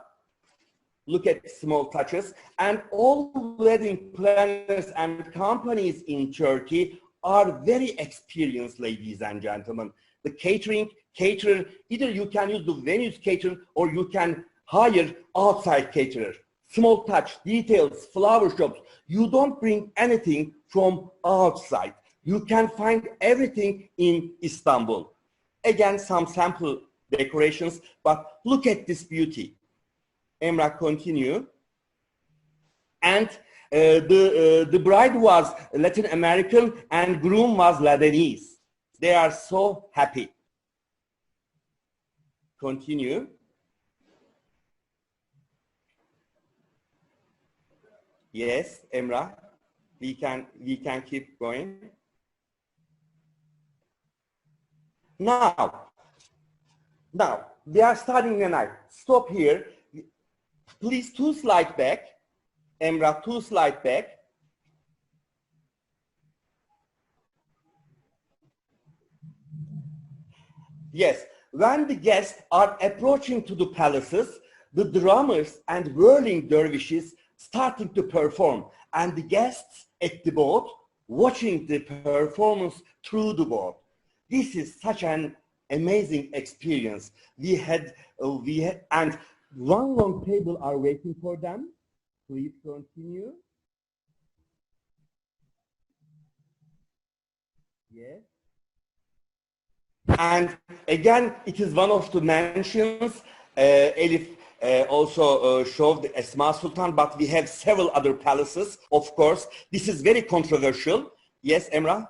Look at small touches. And all wedding planners and companies in Turkey are very experienced, ladies and gentlemen. The caterer, either you can use the venue's caterer or you can hire outside caterer. Small touch, details, flower shops. You don't bring anything from outside. You can find everything in Istanbul. Again, some sample decorations, but look at this beauty. Emrah, continue. And the bride was Latin American and groom was Lebanese. They are so happy. Continue. Yes, Emrah, we can keep going. Now we are starting the night. Stop here. Please 2 slides back. Emrah, 2 slides back. Yes, when the guests are approaching to the palaces, the drummers and whirling dervishes starting to perform, and the guests at the boat watching the performance through the boat. This is such an amazing experience. We had and one long table are waiting for them. Please continue. Yes. And again, it is one of the mansions. Elif also showed the Esma Sultan, but we have several other palaces, of course. This is very controversial. Yes, Emrah?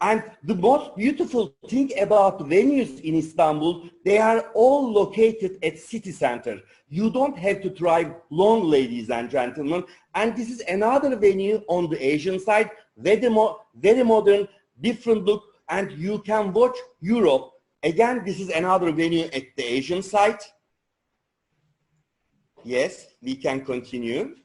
And the most beautiful thing about venues in Istanbul, they are all located at city center. You don't have to drive long, ladies and gentlemen. And this is another venue on the Asian side, very modern, different look, and you can watch Europe. Again, this is another venue at the Asian side. Yes, we can continue.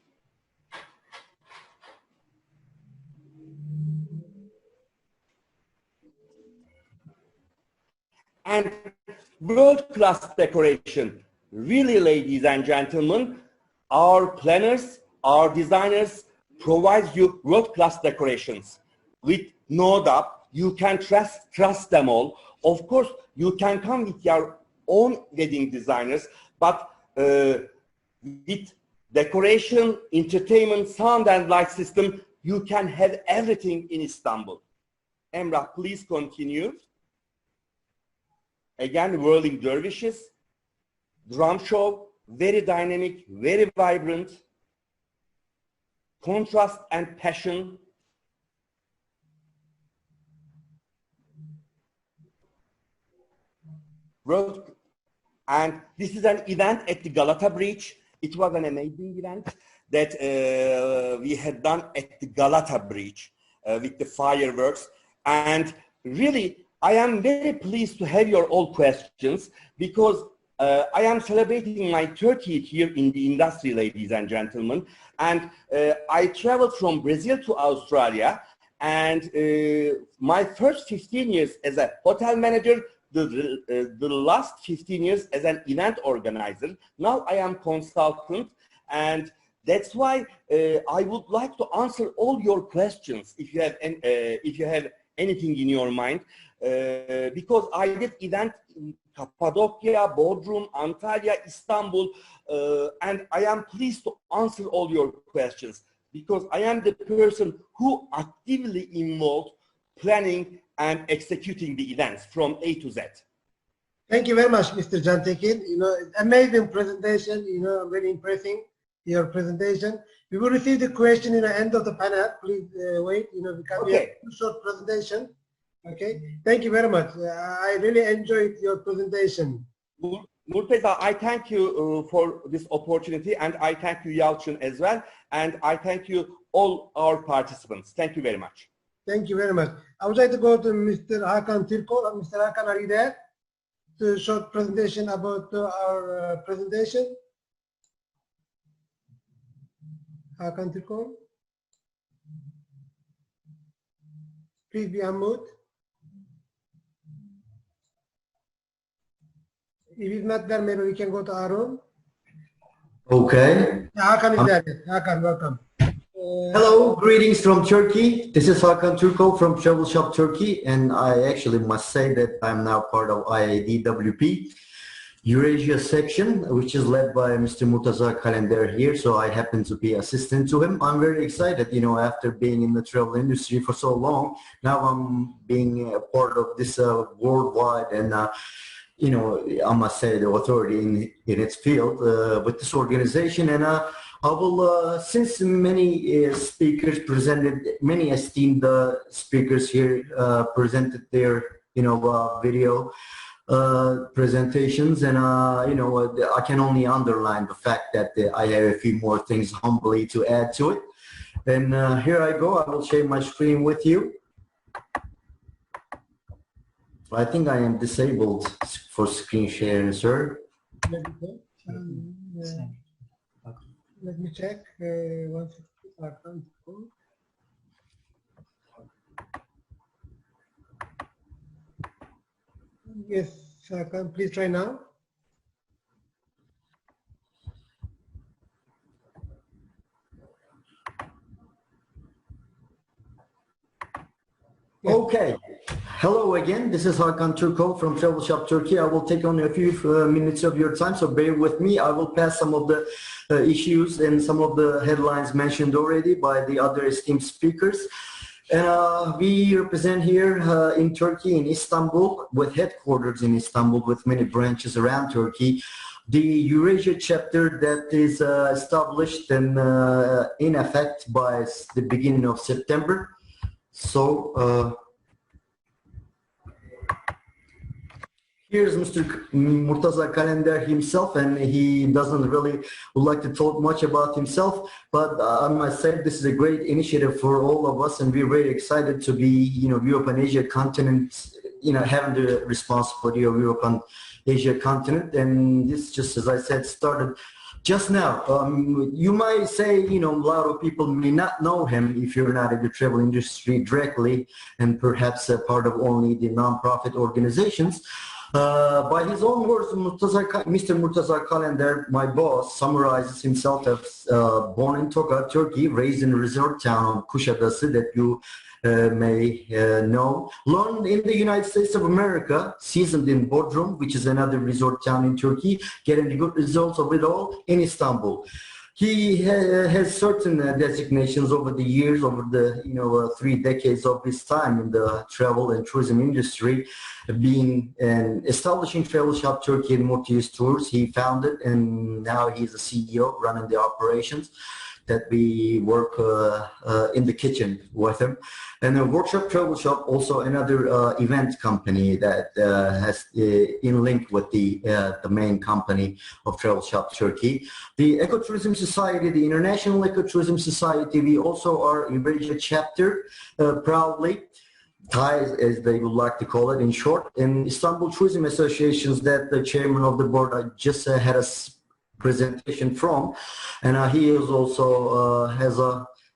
And world-class decoration. Really, ladies and gentlemen, our planners, our designers provide you world-class decorations with no doubt. You can trust them all. Of course, you can come with your own wedding designers, but with decoration, entertainment, sound and light system, you can have everything in Istanbul. Emrah, please continue. Again, whirling dervishes, drum show, very dynamic, very vibrant, contrast and passion. And this is an event at the Galata Bridge. It was an amazing event that we had done at the Galata Bridge with the fireworks. And really, I am very pleased to have your all questions because I am celebrating my 30th year in the industry, ladies and gentlemen. And I traveled from Brazil to Australia. And my first 15 years as a hotel manager, the last 15 years as an event organizer. Now I am consultant, and that's why I would like to answer all your questions if you have anything in your mind, because I did event in Cappadocia, Bodrum, Antalya, Istanbul, and I am pleased to answer all your questions because I am the person who actively involved planning and executing the events from A to Z. Thank you very much, Mr. Cantekin. Amazing presentation. Very impressive, your presentation. We will receive the question in the end of the panel. Please wait. We have a short presentation. Okay. Thank you very much. I really enjoyed your presentation. Murteza, I thank you for this opportunity, and I thank you, Yalçın, as well, and I thank you all our participants. Thank you very much. Thank you very much. I would like to go to Mr. Hakan Türkoğlu. Mr. Hakan, are you there? To short presentation about our presentation. Hakan Türkoğlu. Please be unmute. If he's not there, maybe we can go to Arun. Okay. Hakan is there. Hakan, welcome. Hello, greetings from Turkey. This is Hakan Türkoğlu from Travel Shop Turkey, and I actually must say that I'm now part of IADWP-Eurasia section, which is led by Mr. Murtaza Kalender here, so I happen to be assistant to him. I'm very excited, after being in the travel industry for so long, now I'm being a part of this worldwide and I must say the authority in its field with this organization. And I will, since many speakers presented, many esteemed speakers here presented their, video presentations, and I can only underline the fact that I have a few more things humbly to add to it. And here I go. I will share my screen with you. I think I am disabled for screen sharing, sir. Let me check. Yes, please try now. Okay. Hello again. This is Hakan Türkoğlu from Travel Shop Turkey. I will take on a few minutes of your time, so bear with me. I will pass some of the issues and some of the headlines mentioned already by the other esteemed speakers. We represent here in Turkey, in Istanbul, with headquarters in Istanbul, with many branches around Turkey, the Eurasia chapter that is established and in effect by the beginning of September. So here's Mr. Murtaza Kalender himself, and he doesn't really like to talk much about himself, but I must say this is a great initiative for all of us, and we're very excited to be, Europe and Asia continent, having the responsibility of Europe and Asia continent. And this, just as I said, started just now. You might say, a lot of people may not know him if you're not in the travel industry directly, and perhaps a part of only the non-profit organizations. By his own words, Mr. Murtaza Kalender, my boss, summarizes himself as born in Tokat, Turkey, raised in a resort town of Kuşadası that you may know, learned in the United States of America, seasoned in Bodrum, which is another resort town in Turkey, getting the good results of it all in Istanbul. He has certain designations over the years, over the 3 decades of his time in the travel and tourism industry, being establishing Travel Shop Turkey and Multi-Use Tours. He founded, and now he's a CEO running the operations that we work in the kitchen with him. And a Workshop Travel Shop, also another event company that has in link with the main company of Travel Shop Turkey. The Ecotourism Society, the International Ecotourism Society, we also are Eurasia chapter, proudly. TIES, as they would like to call it in short, in Istanbul Tourism Associations that the chairman of the board just had a presentation from, and he is also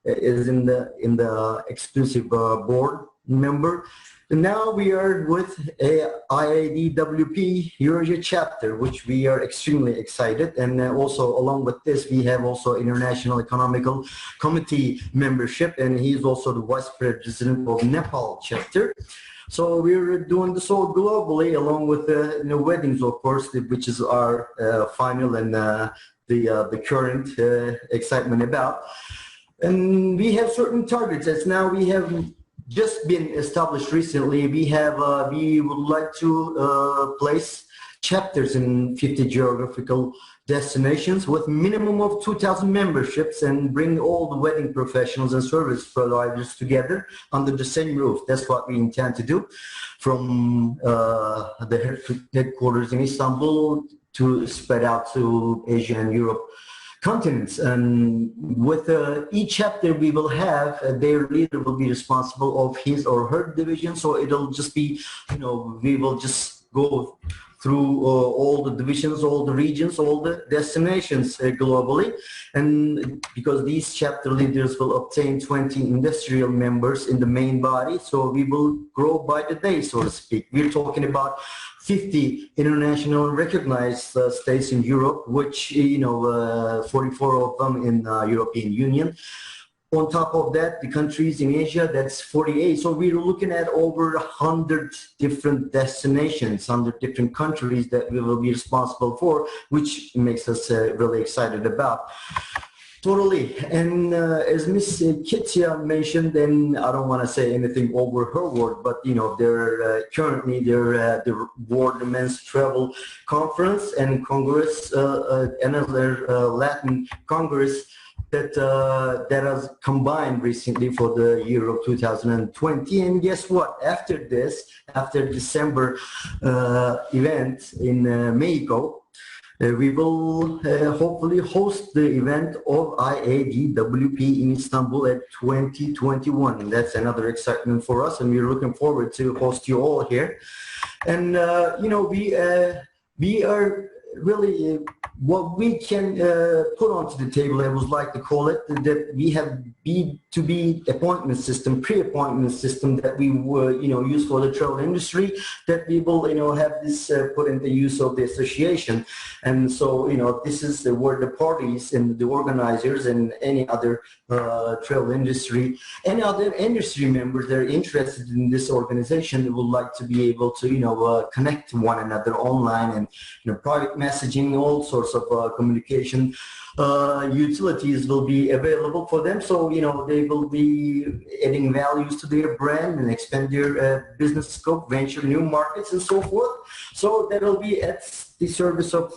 is in the exclusive board member. And now we are with a IADWP-Eurasia chapter, which we are extremely excited. And also along with this, we have also International Economical Committee membership, and he is also the vice president of Nepal chapter. So we're doing this all globally, along with the weddings, of course, which is our final and the current excitement about. And we have certain targets. As now we have just been established recently. We would like to place chapters in 50 geographical destinations with minimum of 2,000 memberships and bring all the wedding professionals and service providers together under the same roof. That's what we intend to do, from the headquarters in Istanbul to spread out to Asia and Europe continents. And with each chapter we will have, their leader will be responsible of his or her division. So it'll just be, we will just go through all the divisions, all the regions, all the destinations globally. And because these chapter leaders will obtain 20 industrial members in the main body, so we will grow by the day, so to speak. We're talking about 50 international recognized states in Europe, which, 44 of them in European Union. On top of that, the countries in Asia, that's 48. So we're looking at over 100 different destinations, 100 different countries that we will be responsible for, which makes us really excited about. Totally. And as Ms. Kitya mentioned, and I don't want to say anything over her word, but they're currently the World Men's Travel Conference and Congress, another Latin Congress that has combined recently for the year of 2020. And guess what? After December event in Mexico, we will hopefully host the event of IADWP in Istanbul at 2021. And that's another excitement for us, and we're looking forward to host you all here. And we are really what we can put onto the table, I would like to call it, that we have B2B appointment system, pre-appointment system that we use for the travel industry, that we will have this put in the use of the association. And so this is where the parties and the organizers and any other travel industry, any other industry members that are interested in this organization would like to be able to connect to one another online, and private messaging, all sorts of communication utilities will be available for them. So they will be adding values to their brand and expand their business scope, venture new markets and so forth. So that will be at the service of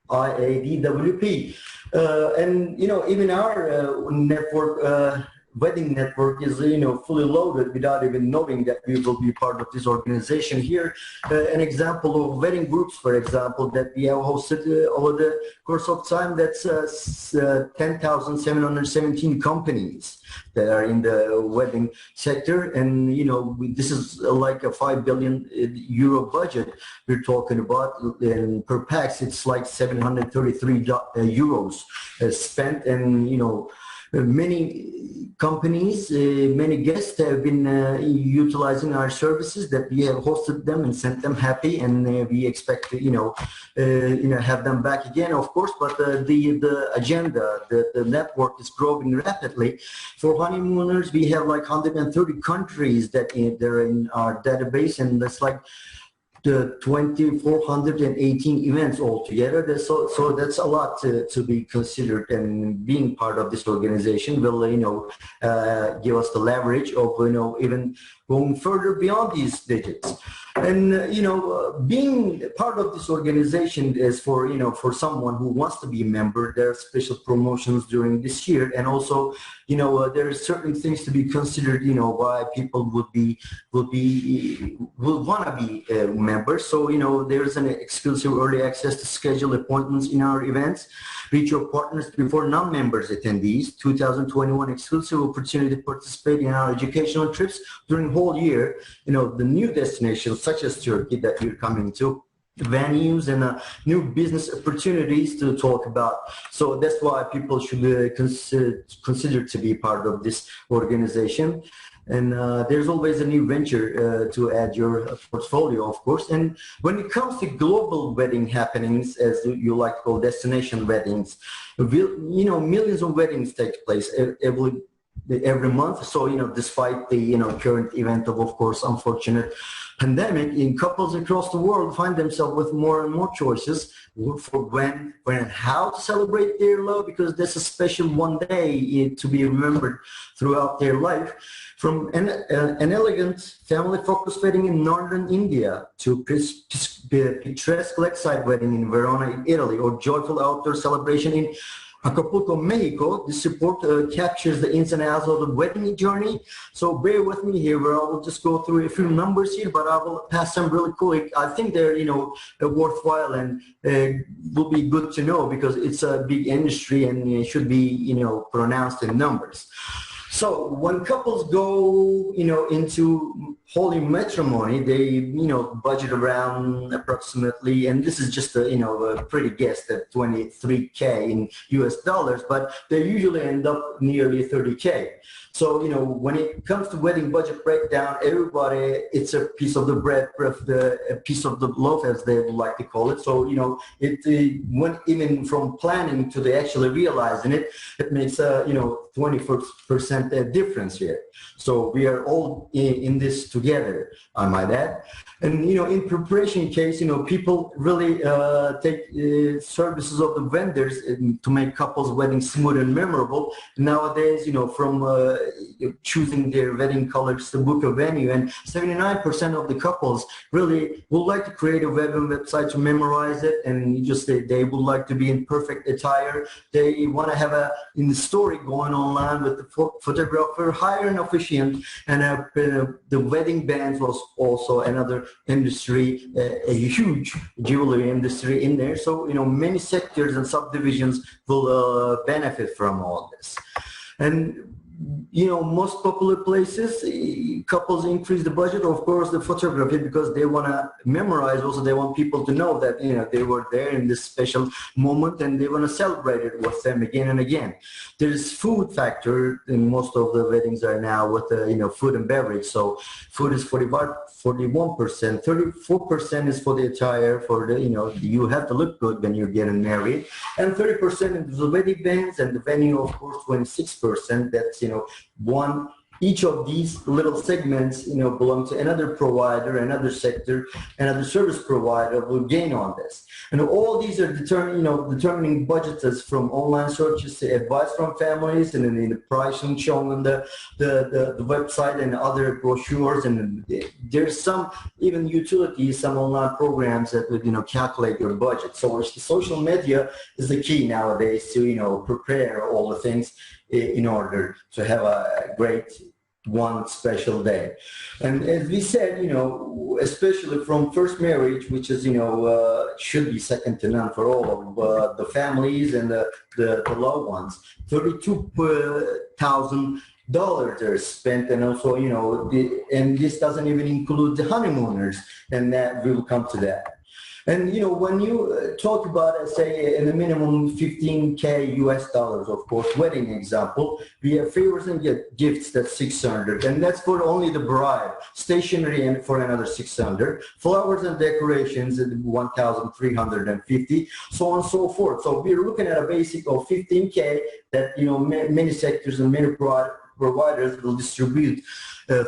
IADWP. And even our network, wedding network, is fully loaded without even knowing that we will be part of this organization here. An example of wedding groups, for example, that we have hosted over the course of time, that's 10,717 companies that are in the wedding sector. And this is like a 5 billion euro budget we're talking about, and per pax it's like 733 euros spent. And Many companies, many guests have been utilizing our services, that we have hosted them and sent them happy, and we expect to, have them back again, of course. But the agenda, the network is growing rapidly. For honeymooners, we have like 130 countries that they're in our database, and that's like the 2,418 events altogether. So that's a lot to be considered, and being part of this organization will, give us the leverage of, even going further beyond these digits. And, being part of this organization is for someone who wants to be a member. There are special promotions during this year, and also, there are certain things to be considered, why people would want to be members. So, there's an exclusive early access to schedule appointments in our events. Reach your partners before non-members attendees. 2021 exclusive opportunity to participate in our educational trips during the whole year. The new destinations such as Turkey that you're coming to, venues and new business opportunities to talk about. So that's why people should consider to be part of this organization. And there's always a new venture to add your portfolio, of course. And when it comes to global wedding happenings, as you like to call destination weddings, millions of weddings take place every month. So, despite the, current event of course, unfortunate pandemic, in couples across the world find themselves with more and more choices for when and how to celebrate their love, because that's a special one day to be remembered throughout their life. From an elegant family-focused wedding in northern India to picturesque lakeside wedding in Verona, Italy, or joyful outdoor celebration in Acapulco, Mexico, this report captures the ins and outs of the wedding journey. So bear with me here, where I will just go through a few numbers here, but I will pass them really quick. I think they're, worthwhile and will be good to know, because it's a big industry and it should be, pronounced in numbers. So when couples go, into holy matrimony, they, budget around approximately, and this is just a pretty guess, at 23K in US dollars, but they usually end up nearly 30K. So, when it comes to wedding budget breakdown, everybody, it's a piece of the bread, a piece of the loaf, as they would like to call it. So, it went even from planning to the actually realizing it, it makes 20% difference here. So we are all in this together, I might add. And, in preparation case, people really take services of the vendors to make couples' weddings smooth and memorable. Nowadays, from choosing their wedding colors to book a venue, and 79% of the couples really would like to create a website to memorize it, and just they would like to be in perfect attire. They want to have a story going online with the photographer, hire an officiant, and the wedding bands was also another industry, a huge jewelry industry in there. So, many sectors and subdivisions will benefit from all this. And most popular places, couples increase the budget, of course, the photography, because they want to memorize. Also, they want people to know that, they were there in this special moment, and they want to celebrate it with them again and again. There's food factor, and most of the weddings are now with, food and beverage. So food is 41%, 34% is for the attire, for the, you have to look good when you're getting married, and 30% is the wedding bands, and the venue, of course, 26%. That's, each of these little segments, belong to another provider, another sector, another service provider will gain on this. And all these are determining budgets from online searches to advice from families, and then the pricing shown on the website and other brochures. And there's some even utilities, some online programs that would, calculate your budget. So social media is the key nowadays to, prepare all the things in order to have a great one special day. And as we said, especially from first marriage, which is, should be second to none for all of the families and the loved ones, $32,000 are spent, and also, and this doesn't even include the honeymooners, and that we will come to that. And you know, when you talk about, say, in a minimum 15K US dollars, of course, wedding example, we have favors and gifts, that's 600, and that's for only the bride. Stationery and for another 600. Flowers and decorations at 1,350, so on and so forth. So we're looking at a basic of 15K that, you know, many sectors and many providers will distribute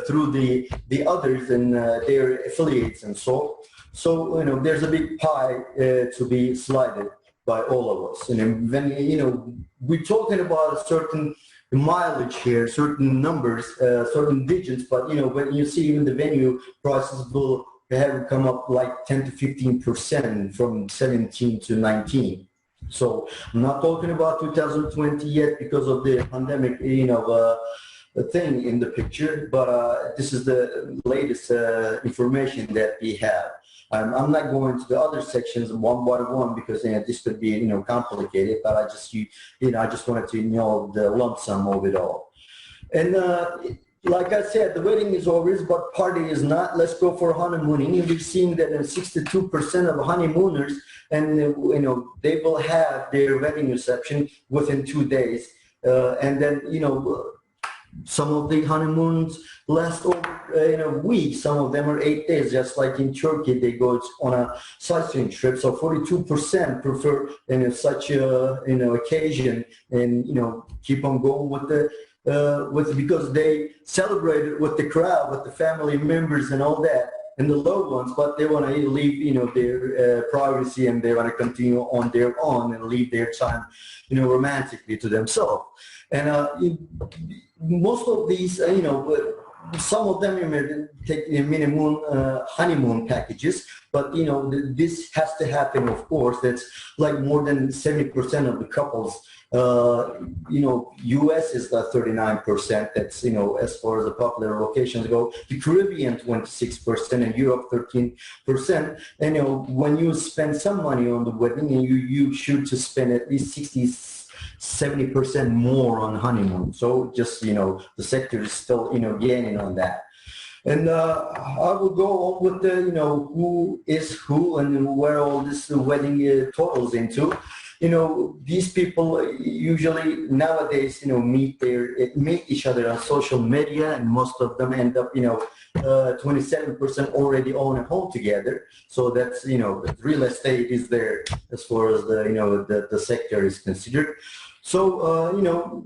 through the others and their affiliates and so. So, you know, there's a big pie to be slighted by all of us. And when, you know, we're talking about a certain mileage here, certain numbers, certain digits, but, you know, when you see even the venue prices will have come up like 10 to 15% from 17 to 19. So I'm not talking about 2020 yet because of the pandemic, you know, thing in the picture, but this is the latest information that we have. I'm not going to the other sections one by one because, you know, this could be, you know, complicated, but I just, you know, I just wanted to know the lump sum of it all. And like I said, the wedding is over, but party is not. Let's go for honeymooning. And we're seeing that 62% of honeymooners, and you know, they will have their wedding reception within 2 days, and then, you know, some of the honeymoons last over in a week. Some of them are 8 days, just like in Turkey, they go on a sightseeing trip. So 42% prefer, you know, such a, you know, occasion, and, you know, keep on going with the because they celebrate it with the crowd, with the family members and all that, and the loved ones, but they want to leave, you know, their privacy, and they want to continue on their own and leave their time, you know, romantically to themselves. And most of these, you know, some of them, you may take minimum honeymoon packages, but, you know, this has to happen, of course. That's like more than 70% of the couples. You know, US is 39%. That's, you know, as far as the popular locations go. The Caribbean 26% and Europe 13%. And, you know, when you spend some money on the wedding, and you should to spend at least 70% more on honeymoon. So just, you know, the sector is still, you know, gaining on that. And I will go on with the, you know, who is who and where all this wedding totals into. You know, these people usually nowadays, you know, meet each other on social media, and most of them end up, you know, 27% already own a home together. So that's, you know, real estate is there as far as the, you know, the sector is considered. So, you know,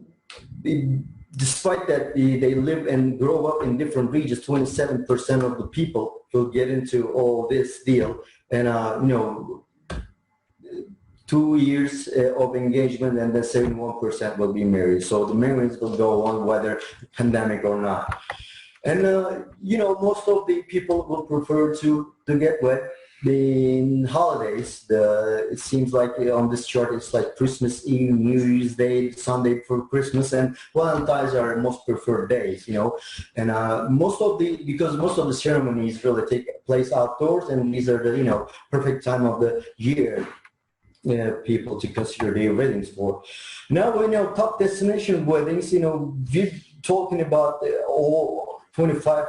despite that they live and grow up in different regions, 27% of the people will get into all this deal. And, you know, 2 years of engagement, and then 71% will be married. So the marriages will go on whether pandemic or not. And, you know, most of the people will prefer to get wed in holidays. It seems like on this chart, it's like Christmas Eve, New Year's Day, Sunday for Christmas, and Valentine's are most preferred days, you know. And because most of the ceremonies really take place outdoors, and these are the, you know, perfect time of the year. People to consider their weddings for. Now we know top destination weddings, you know, we're talking about all 25%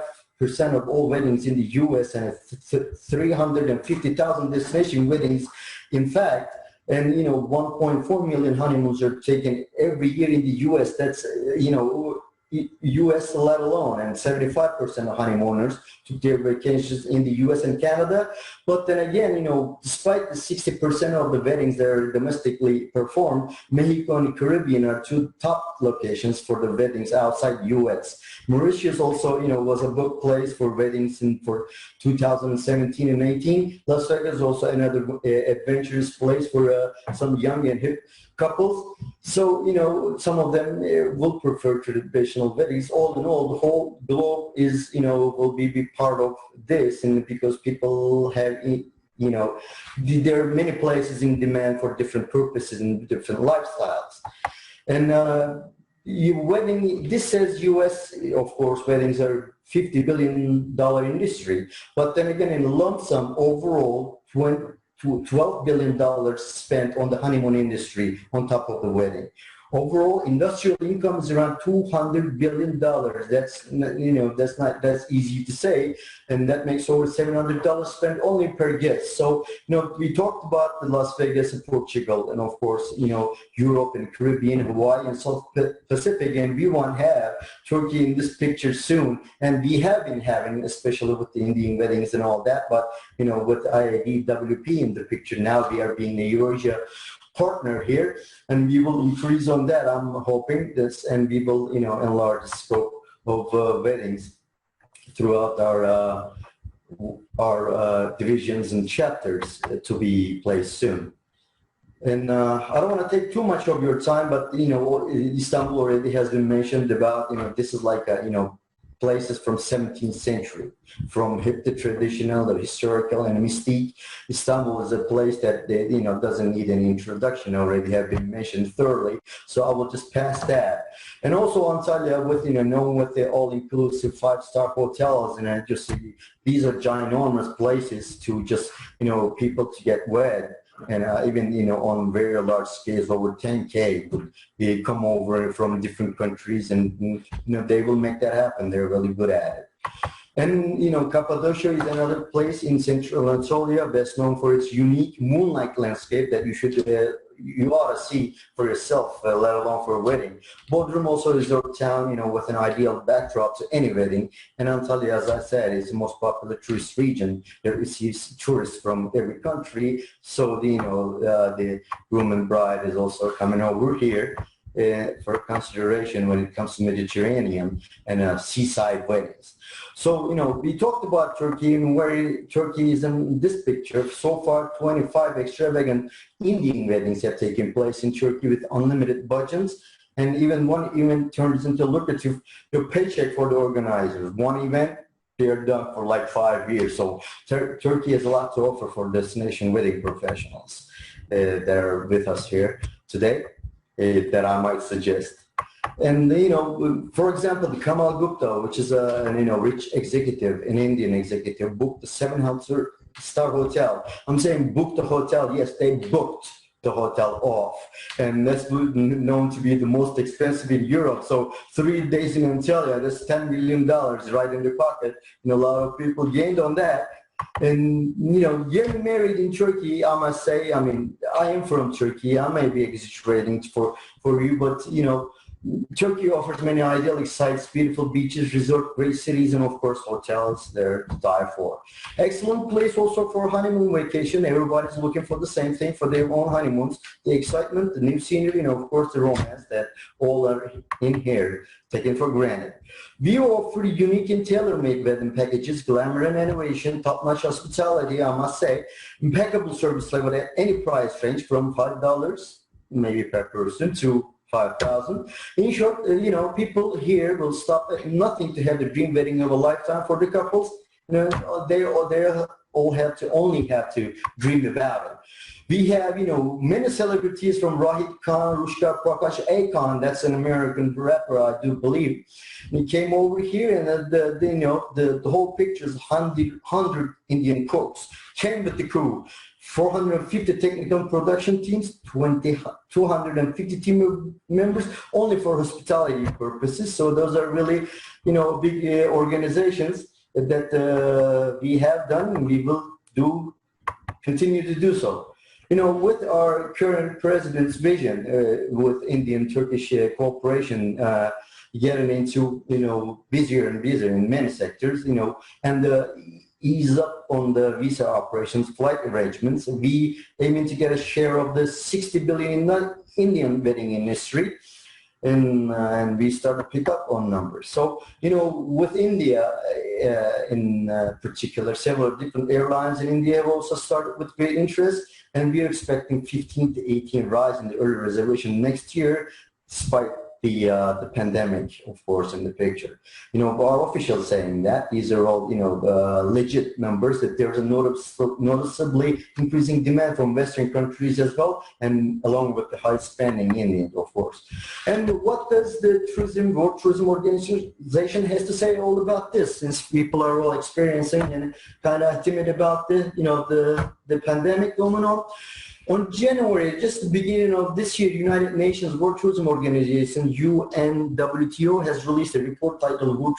of all weddings in the US and 350,000 destination weddings, in fact, and, you know, 1.4 million honeymoons are taken every year in the US. That's, you know, US let alone, and 75% of honeymooners took their vacations in the US and Canada. But then again, you know, despite the 60% of the weddings that are domestically performed, Mexico and the Caribbean are two top locations for the weddings outside US. Mauritius also, you know, was a book place for weddings for 2017 and 18. Las Vegas is also another adventurous place for some young and hip couples. So, you know, some of them will prefer traditional weddings. All in all, the whole globe is, you know, will be part of this, and because people have, you know, there are many places in demand for different purposes and different lifestyles. And wedding, this says US, of course, weddings are $50 billion industry. But then again, in lump sum, overall, $12 billion spent on the honeymoon industry on top of the wedding. Overall, industrial income is around $200 billion. That's easy to say, and that makes over $700 spent only per guest. So, we talked about the Las Vegas and Portugal, and of course, Europe and Caribbean, Hawaii, and South Pacific, and we want to have Turkey in this picture soon, and we have been having, especially with the Indian weddings and all that, but, with IADWP in the picture, now we are being a Eurasia partner here, and we will increase on that. I'm hoping this, and we will, enlarge the scope of weddings throughout our divisions and chapters to be placed soon. And I don't want to take too much of your time, but Istanbul already has been mentioned about. This is like a places from 17th century, from the traditional, the historical, and mystique. Istanbul is a place that doesn't need any introduction, already have been mentioned thoroughly. So I will just pass that. And also Antalya, with known with the all-inclusive 5-star hotels, and these are ginormous places to just people to get wed. And even on very large scales, over 10K, they come over from different countries, and they will make that happen. They're really good at it. And Cappadocia is another place in central Anatolia, best known for its unique moonlight landscape that you ought to see for yourself, let alone for a wedding. Bodrum also is a town, with an ideal backdrop to any wedding. And Antalya, as I said, is the most popular tourist region. It receives tourists from every country. So the groom and bride is also coming over here for consideration when it comes to Mediterranean and seaside weddings. So, we talked about Turkey and where Turkey is in this picture. So far, 25 extravagant Indian weddings have taken place in Turkey with unlimited budgets. And even one event turns into lucrative paycheck for the organizers. One event, they're done for like 5 years. So Turkey has a lot to offer for destination wedding professionals that are with us here today that I might suggest. And, for example, the Kamal Gupta, which is a rich executive, an Indian executive, booked the 700-star hotel. I'm saying booked the hotel. Yes, they booked the hotel off. And that's known to be the most expensive in Europe. So 3 days in Antalya, that's $10 million right in their pocket. And a lot of people gained on that. And, getting married in Turkey, I must say, I am from Turkey. I may be exaggerating for you, but, Turkey offers many idyllic sites, beautiful beaches, resort, great cities, and of course hotels there to die for. Excellent place also for honeymoon vacation. Everybody's looking for the same thing for their own honeymoons. The excitement, the new scenery, and of course the romance that all are in here, taken for granted. We offer unique and tailor-made wedding packages, glamour and innovation, top-notch hospitality, I must say, impeccable service level at any price range from $5 maybe per person to 5,000. In short, people here will stop at nothing to have the dream wedding of a lifetime for the couples. They all only have to dream about it. We have, many celebrities from Rahid Khan, Rushka Prakash Khan, that's an American rapper, I do believe. He came over here, and the whole picture is 100 Indian cooks came with the crew. 450 technical production teams, 250 team members, only for hospitality purposes. So those are really, big organizations that we have done, and we will continue to do so. With our current president's vision with Indian-Turkish cooperation getting into, busier and busier in many sectors, and ease up on the visa operations, flight arrangements. We aiming to get a share of the 60 billion Indian wedding industry, and we start to pick up on numbers. So, with India in particular, several different airlines in India have also started with great interest, and we are expecting 15 to 18 rise in the early reservation next year, despite the pandemic, of course, in the picture. Our officials saying that these are all, legit numbers, that there's a noticeably increasing demand from Western countries as well, and along with the high spending in it, of course. And what does the World Tourism Organization has to say all about this, since people are all experiencing and kind of timid about the pandemic going on? On January, just the beginning of this year, United Nations World Tourism Organization, UNWTO, has released a report titled World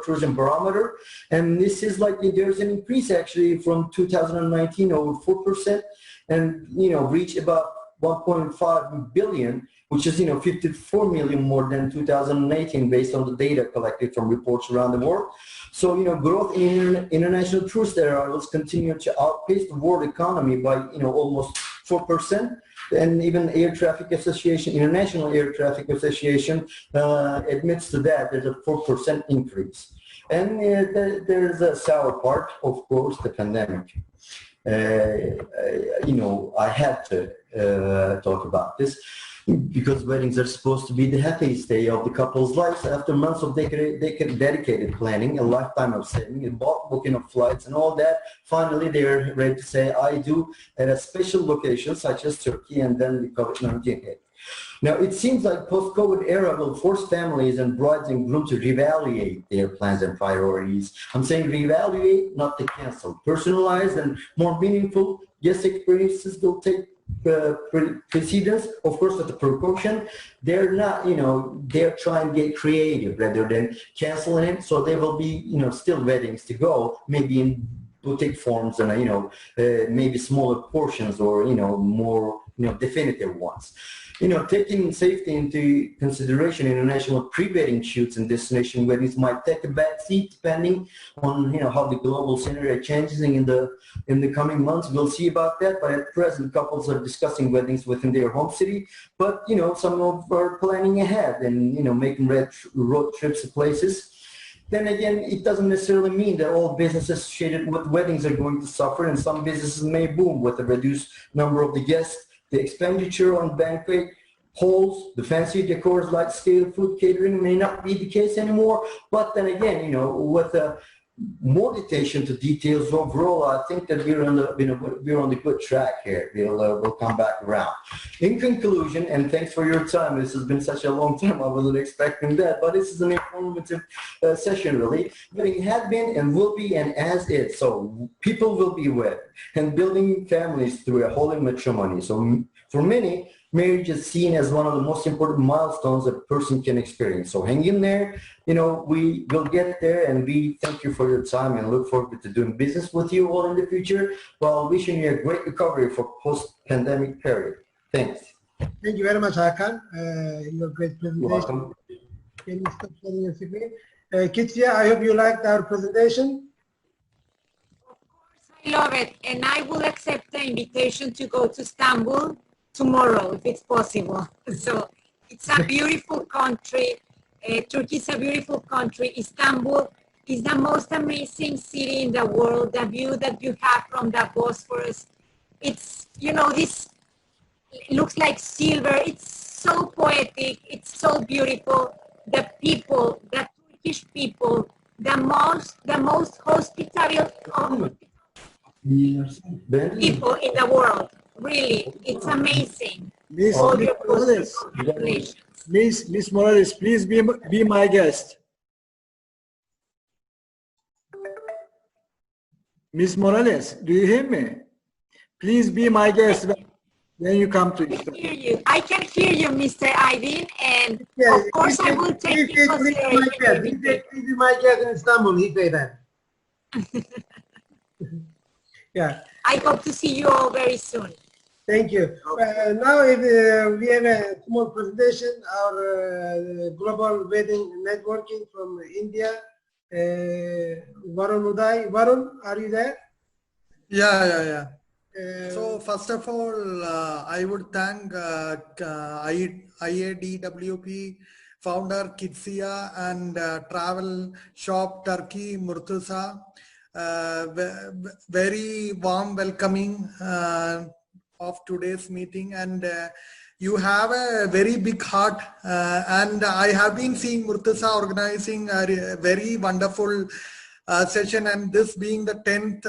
Tourism Barometer. And this is like, there's an increase actually from 2019 over 4%, and, reach about 1.5 billion, which is, 54 million more than 2018 based on the data collected from reports around the world. So, growth in international tourist arrivals continue to outpace the world economy by, almost 4%. And even Air Traffic Association, International Air Traffic Association admits to that. There's a 4% increase. And there's a sour part, of course, the pandemic. I had to talk about this because weddings are supposed to be the happiest day of the couple's lives. After months of dedicated planning, a lifetime of saving, and booking of flights and all that, finally they're ready to say I do at a special location such as Turkey, and then the COVID-19 hit. Now, it seems like post-COVID era will force families and brides and grooms to reevaluate their plans and priorities. I'm saying reevaluate, not to cancel. Personalized and more meaningful guest experiences will take precedence, of course, with the precaution. They're not, they're trying to get creative rather than canceling it. So there will be, still weddings to go, maybe in boutique forms and, maybe smaller portions or, more, definitive ones. Taking safety into consideration, international pre-wedding shoots and destination weddings might take a back seat depending on how the global scenario changes in the coming months. We'll see about that. But at present, couples are discussing weddings within their home city. But some of are planning ahead and making road trips to places. Then again, it doesn't necessarily mean that all businesses associated with weddings are going to suffer, and some businesses may boom with a reduced number of the guests. The expenditure on banquet halls, the fancy decors, large-scale food catering may not be the case anymore. But then again, with more attention to details overall, I think that we're on the good track here. We'll come back around. In conclusion, and thanks for your time. This has been such a long time. I wasn't expecting that, but this is an informative session, really. Wedding had been and will be and as is. So people will be wed and building families through a holy matrimony. So for many, marriage is seen as one of the most important milestones a person can experience. So hang in there. We will get there, and we thank you for your time and look forward to doing business with you all in the future while wishing you a great recovery for post-pandemic period. Thanks. Thank you very much, Hakan. Your great presentation. You're welcome. Can you stop sharing your screen? Kitsia, I hope you liked our presentation. Of course, I love it. And I will accept the invitation to go to Istanbul tomorrow, if it's possible. So it's a beautiful country. Turkey is a beautiful country. Istanbul is the most amazing city in the world. The view that you have from the Bosphorus, it's, this looks like silver. It's so poetic. It's so beautiful. The people, the Turkish people, the most hospitable people in the world. Really, it's amazing. Miss Morales, please be my guest. Miss Morales, do you hear me? Please be my guest when you come to Istanbul. I can hear you, Mr. Aydin, and of course I will take into consideration. Please be my guest in Istanbul, he said that. Yeah. I hope to see you all very soon. Thank you. Now we have a small presentation, our global wedding networking from India. Varun Uday. Varun, are you there? Yeah. So first of all, I would thank IADWP founder Kitsia and Travel Shop Turkey Murtuza. Very warm welcoming of today's meeting, and you have a very big heart, and I have been seeing Murtuza organizing a very wonderful session, and this being the 10th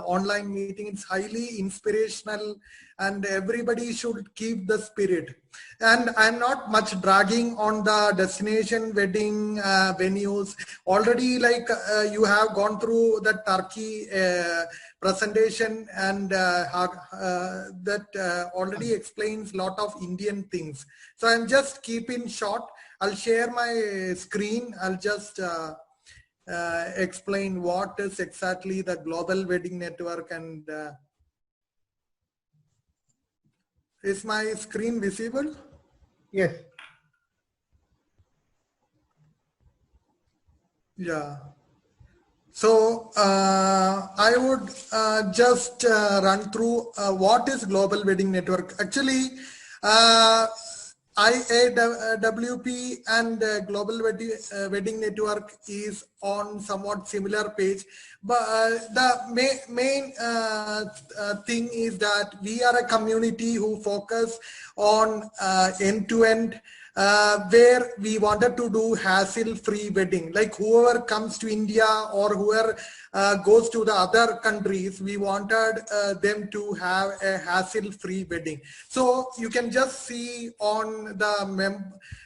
online meeting, it's highly inspirational, and everybody should keep the spirit. And I'm not much dragging on the destination wedding venues. Already, like you have gone through the Turkey presentation, and that already explains a lot of Indian things. So I'm just keeping short. I'll share my screen. I'll just explain what is exactly the Global Wedding Network. And is my screen visible? Yes. Yeah. So I would just run through what is Global Wedding Network. Actually, IADWP and Global Wedding Network is on somewhat similar page, but the main thing is that we are a community who focus on end-to-end, where we wanted to do hassle-free wedding. Like whoever comes to India or whoever goes to the other countries, we wanted them to have a hassle-free wedding. So you can just see on the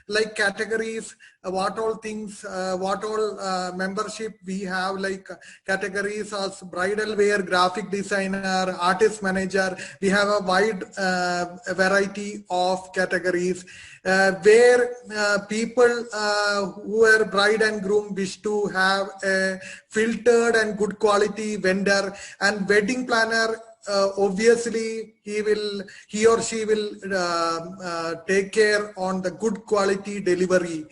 like categories, what all things, what all membership we have, like categories as bridal wear, graphic designer, artist manager. We have a wide variety of categories where people who are bride and groom wish to have a filtered and good quality vendor, and wedding planner. Obviously, he or she will take care on the good quality delivery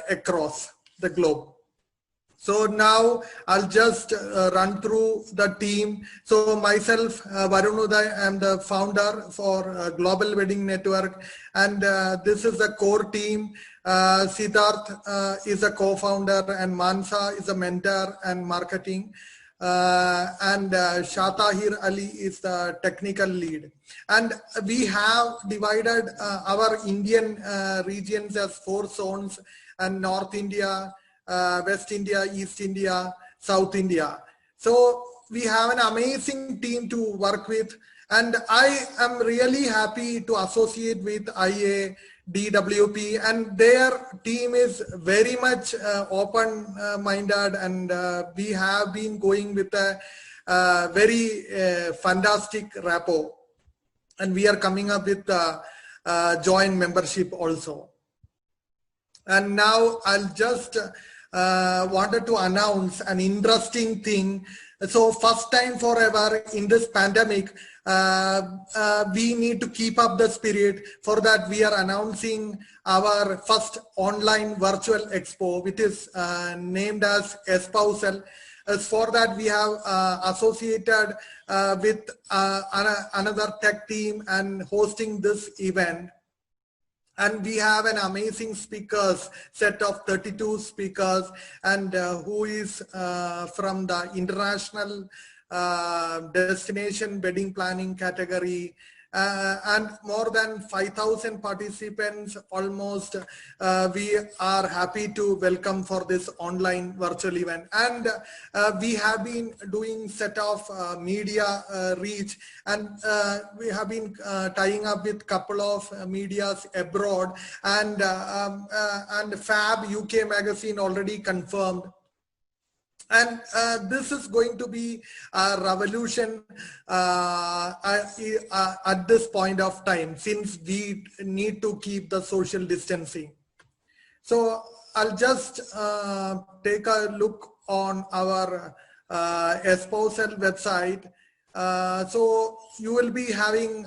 across the globe. So now I'll just run through the team. So myself, Varun Uday, I'm the founder for Global Wedding Network, and this is the core team. Siddharth is a co-founder, and Mansa is a mentor and marketing. And Shatahir Ali is the technical lead. And we have divided our Indian regions as 4 zones, and North India, West India, East India, South India. So we have an amazing team to work with, and I am really happy to associate with IADWP, and their team is very much open-minded, and we have been going with a very fantastic rapport, and we are coming up with joint membership also. And now I'll just wanted to announce an interesting thing. So first time forever in this pandemic, we need to keep up the spirit. For that, we are announcing our first online virtual expo, which is named as Espousal. As for that, we have associated with another tech team and hosting this event. And we have an amazing speakers, set of 32 speakers, and who is from the international destination wedding planning category, and more than 5,000 participants almost. We are happy to welcome for this online virtual event. And we have been doing set of media reach, and we have been tying up with couple of medias abroad, and Fab UK magazine already confirmed. And this is going to be a revolution at this point of time, since we need to keep the social distancing. So I'll just take a look on our Espousal website. So you will be having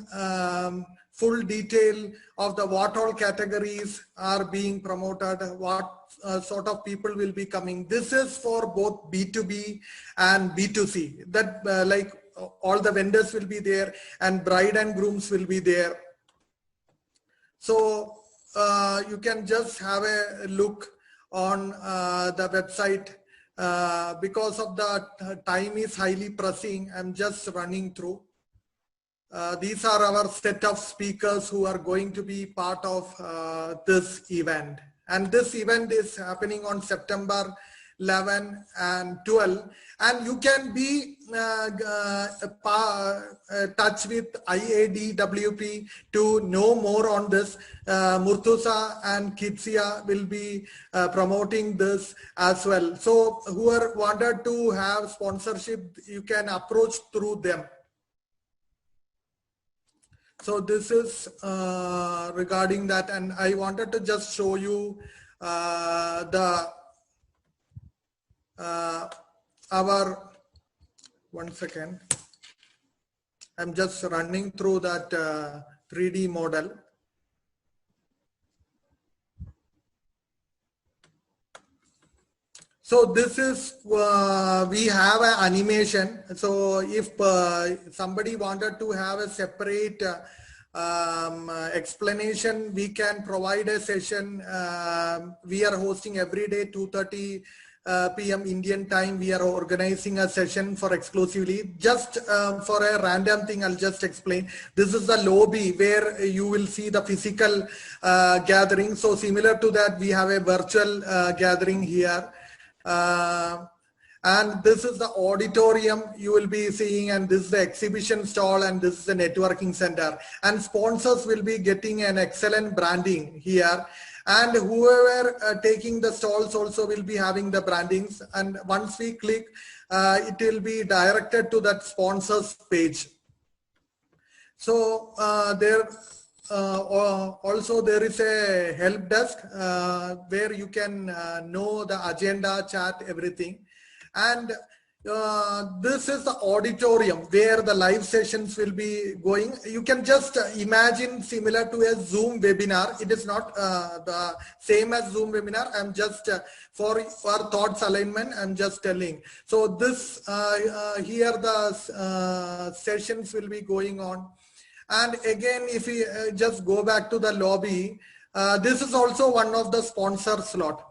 full detail of the what all categories are being promoted, what sort of people will be coming. This is for both B2B and B2C. That like all the vendors will be there, and bride and grooms will be there. So you can just have a look on the website. Because of the time is highly pressing, I'm just running through. These are our set of speakers who are going to be part of this event. And this event is happening on September 11, and 12. And you can be touch with IADWP to know more on this. Murtuza and Kitsia will be promoting this as well. So whoever wanted to have sponsorship, you can approach through them. So this is regarding that, and I wanted to just show you our, one second, I'm just running through that 3D model. So this is, we have an animation. So if somebody wanted to have a separate explanation, we can provide a session. We are hosting every day 2:30 p.m. Indian time. We are organizing a session for exclusively. Just for a random thing, I'll just explain. This is the lobby where you will see the physical gathering. So similar to that, we have a virtual gathering here. And this is the auditorium you will be seeing, and this is the exhibition stall, and this is the networking center. And sponsors will be getting an excellent branding here. And whoever taking the stalls also will be having the brandings. And once we click, it will be directed to that sponsors page. So also there is a help desk where you can know the agenda, chat, everything. And this is the auditorium where the live sessions will be going. You can just imagine similar to a Zoom webinar. It is not the same as Zoom webinar. I'm just for thoughts alignment, I'm just telling. So this here the sessions will be going on. And again, if we just go back to the lobby, this is also one of the sponsor slot.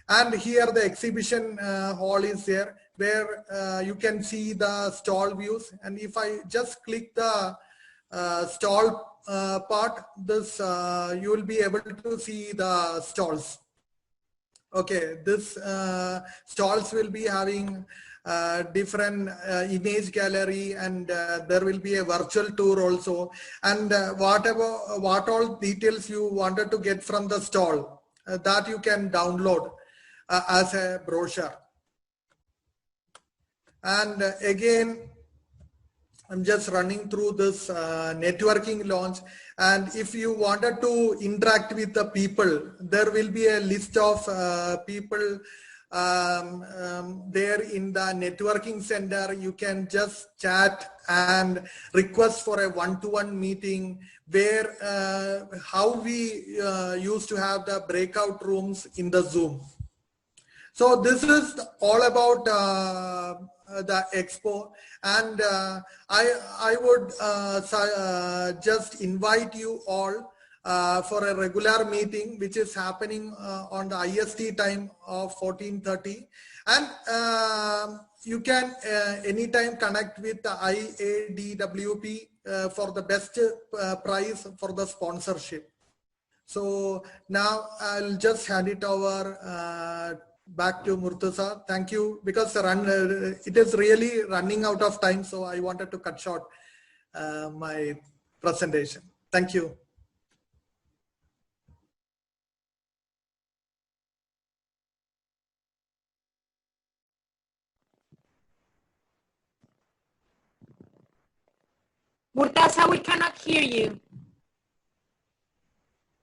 And here the exhibition hall is there, where you can see the stall views. And if I just click the stall part, this you will be able to see the stalls. Okay, this stalls will be having different image gallery, and there will be a virtual tour also. And what all details you wanted to get from the stall, that you can download as a brochure. And again, I'm just running through this networking launch. And if you wanted to interact with the people, there will be a list of people there in the networking center. You can just chat and request for a one-to-one meeting, where how we used to have the breakout rooms in the Zoom. So this is all about the expo, and I would just invite you all for a regular meeting, which is happening on the IST time of 14:30, and you can anytime connect with the IADWP for the best price for the sponsorship. So now I'll just hand it over back to Murtuza. Thank you, because it is really running out of time, so I wanted to cut short my presentation. Thank you. Murtaza, we cannot hear you.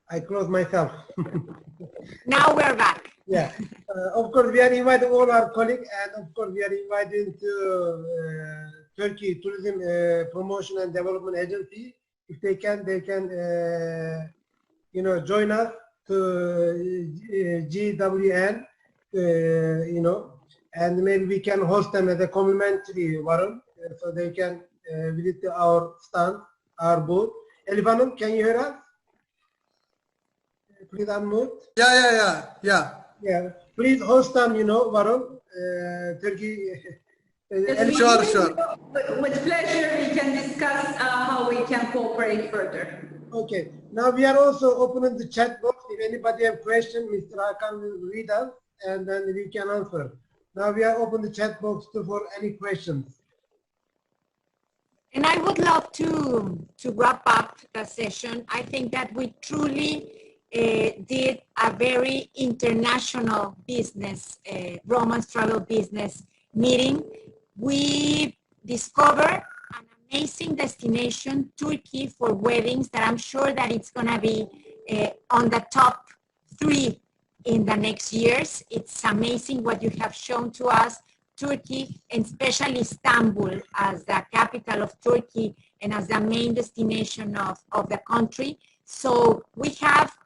I close myself. Now we're back. Yeah, of course we are inviting all our colleagues, and of course we are inviting to Turkey Tourism Promotion and Development Agency. If they can, you know, join us to GWN, you know, and maybe we can host them as a complimentary, Varun, so they can visit our stand, our booth. Elif Hanım, can you hear us? Please unmute. Yeah. Please host them, you know, Varun, Turkey. Sure. With pleasure, we can discuss how we can cooperate further. Okay. Now we are also opening the chat box. If anybody have questions, Mr. Hakan will read out, and then we can answer. Now we are open the chat box for any questions. And I would love to wrap up the session. I think that we truly did a very international business, romance travel business meeting. We discovered an amazing destination, Turkey, for weddings that I'm sure that it's going to be on the top 3 in the next years. It's amazing what you have shown to us. Turkey, and especially Istanbul as the capital of Turkey and as the main destination of the country. So we have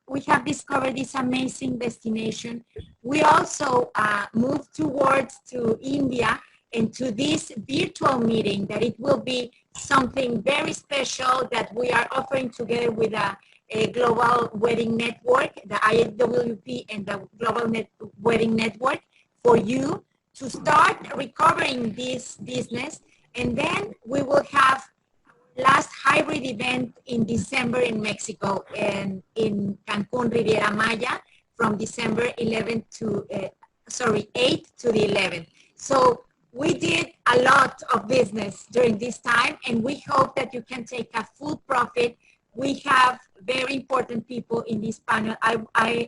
discovered this amazing destination. We also moved towards to India and to this virtual meeting that it will be something very special that we are offering together with a global wedding network, the IADWP and the Global Wedding Network, for you to start recovering this business. And then we will have last hybrid event in December in Mexico and in Cancun, Riviera Maya, from December 8th to the 11th. So we did a lot of business during this time, and we hope that you can take a full profit. We have very important people in this panel.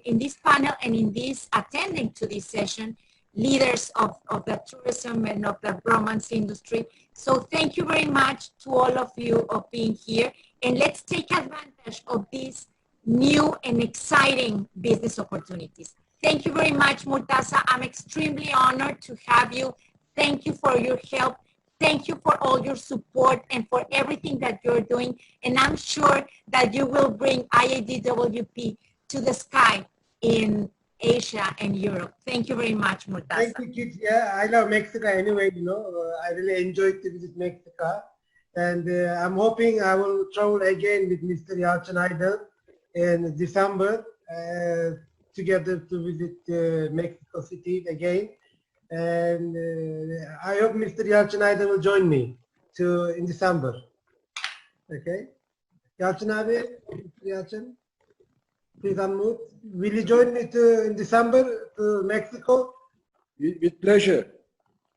In this panel and in this attending to this session, leaders of the tourism and of the romance industry. So thank you very much to all of you of being here, and let's take advantage of these new and exciting business opportunities. Thank you very much, Murtaza. I'm extremely honored to have you. Thank you for your help. Thank you for all your support and for everything that you're doing. And I'm sure that you will bring IADWP to the sky in Asia and Europe. Thank you very much, Murtaza. Thank you, kids. Yeah, I love Mexico anyway, you know. I really enjoyed to visit Mexico. And I'm hoping I will travel again with Mr. Yalçın Aydın in December together to visit Mexico City again. And I hope Mr. Yalçın Aydın will join me in December. Okay? Yalçın abi, Mr. Yalçın, please unmute. Will you join me in December to Mexico? With pleasure.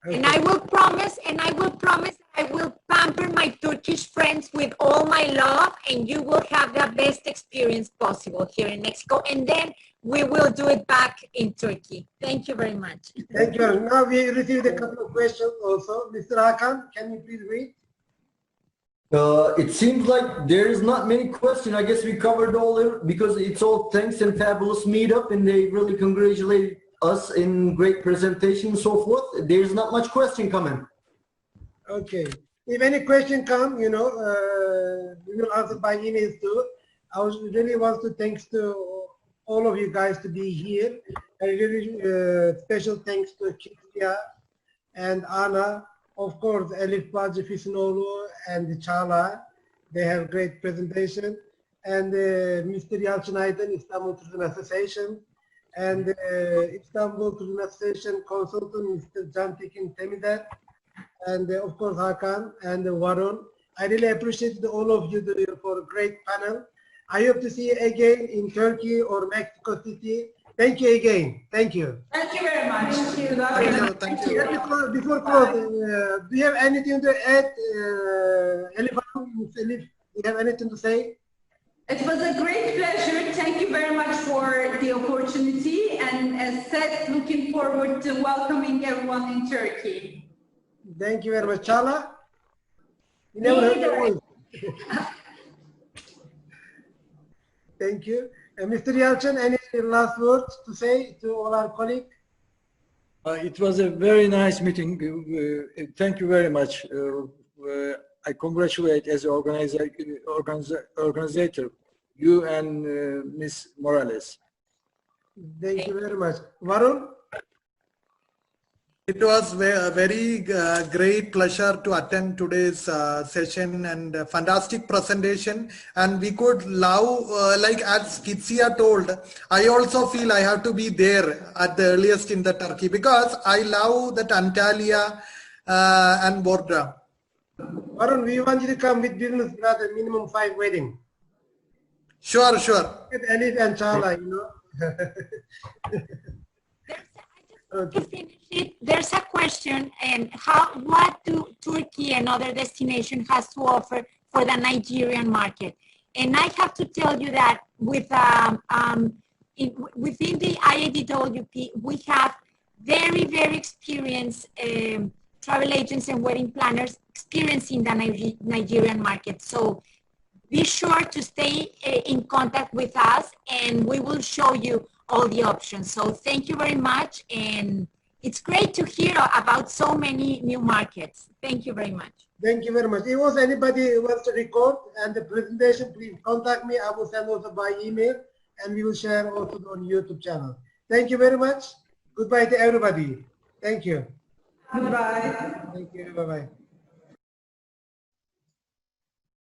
Okay. And I will promise I will pamper my Turkish friends with all my love, and you will have the best experience possible here in Mexico. And then we will do it back in Turkey. Thank you very much. Thank you. Now we received a couple of questions also. Mr. Hakan, can you please read? It seems like there is not many questions. I guess we covered all because it's all thanks and fabulous meetup, and they really congratulate us in great presentation and so forth. There's not much question coming. Okay. If any question come, you know, we will answer by emails too. I really want to thanks to all of you guys to be here. A really special thanks to Kitya and Anna, of course, Elif Bacı Fisinoğlu and Çağla. They have great presentation. And Mr. Yalçın Aydın, Istanbul Tourism Association, and Istanbul Tourism Association consultant, Mr. Cantekin Temider, and of course Hakan and Varun. I really appreciate all of you for a great panel. I hope to see you again in Turkey or Mexico City. Thank you again. Thank you. Thank you very much. Thank you. Thank you. Before close, do you have anything to add, Elif? Do you have anything to say? It was a great pleasure. Thank you very much for the opportunity. And as said, looking forward to welcoming everyone in Turkey. Thank you very much. Çağla? You never heard your voice. Thank you. Mr. Yalçın, any last words to say to all our colleagues? It was a very nice meeting. Thank you very much. I congratulate as an organizer you and Ms. Morales. Thank you very much. Varun? It was a very great pleasure to attend today's session and fantastic presentation. And we could love, like as Kitsia told, I also feel I have to be there at the earliest in the Turkey because I love that Antalya and Borda. Varun, we want you to come with business brother, minimum 5 wedding. Sure, sure. With Elif and Çağla, you know. Okay. To finish it, there's a question, and what do Turkey and other destinations has to offer for the Nigerian market? And I have to tell you that within the IADWP, we have very, very experienced travel agents and wedding planners experiencing the Nigerian market. So be sure to stay in contact with us, and we will show you all the options. So thank you very much, and it's great to hear about so many new markets. Thank you very much. Thank you very much. If was anybody who wants to record and the presentation, please contact me. I will send also by email, and we will share also on YouTube channel. Thank you very much. Goodbye to everybody. Thank you. Goodbye. Thank you. Bye-bye.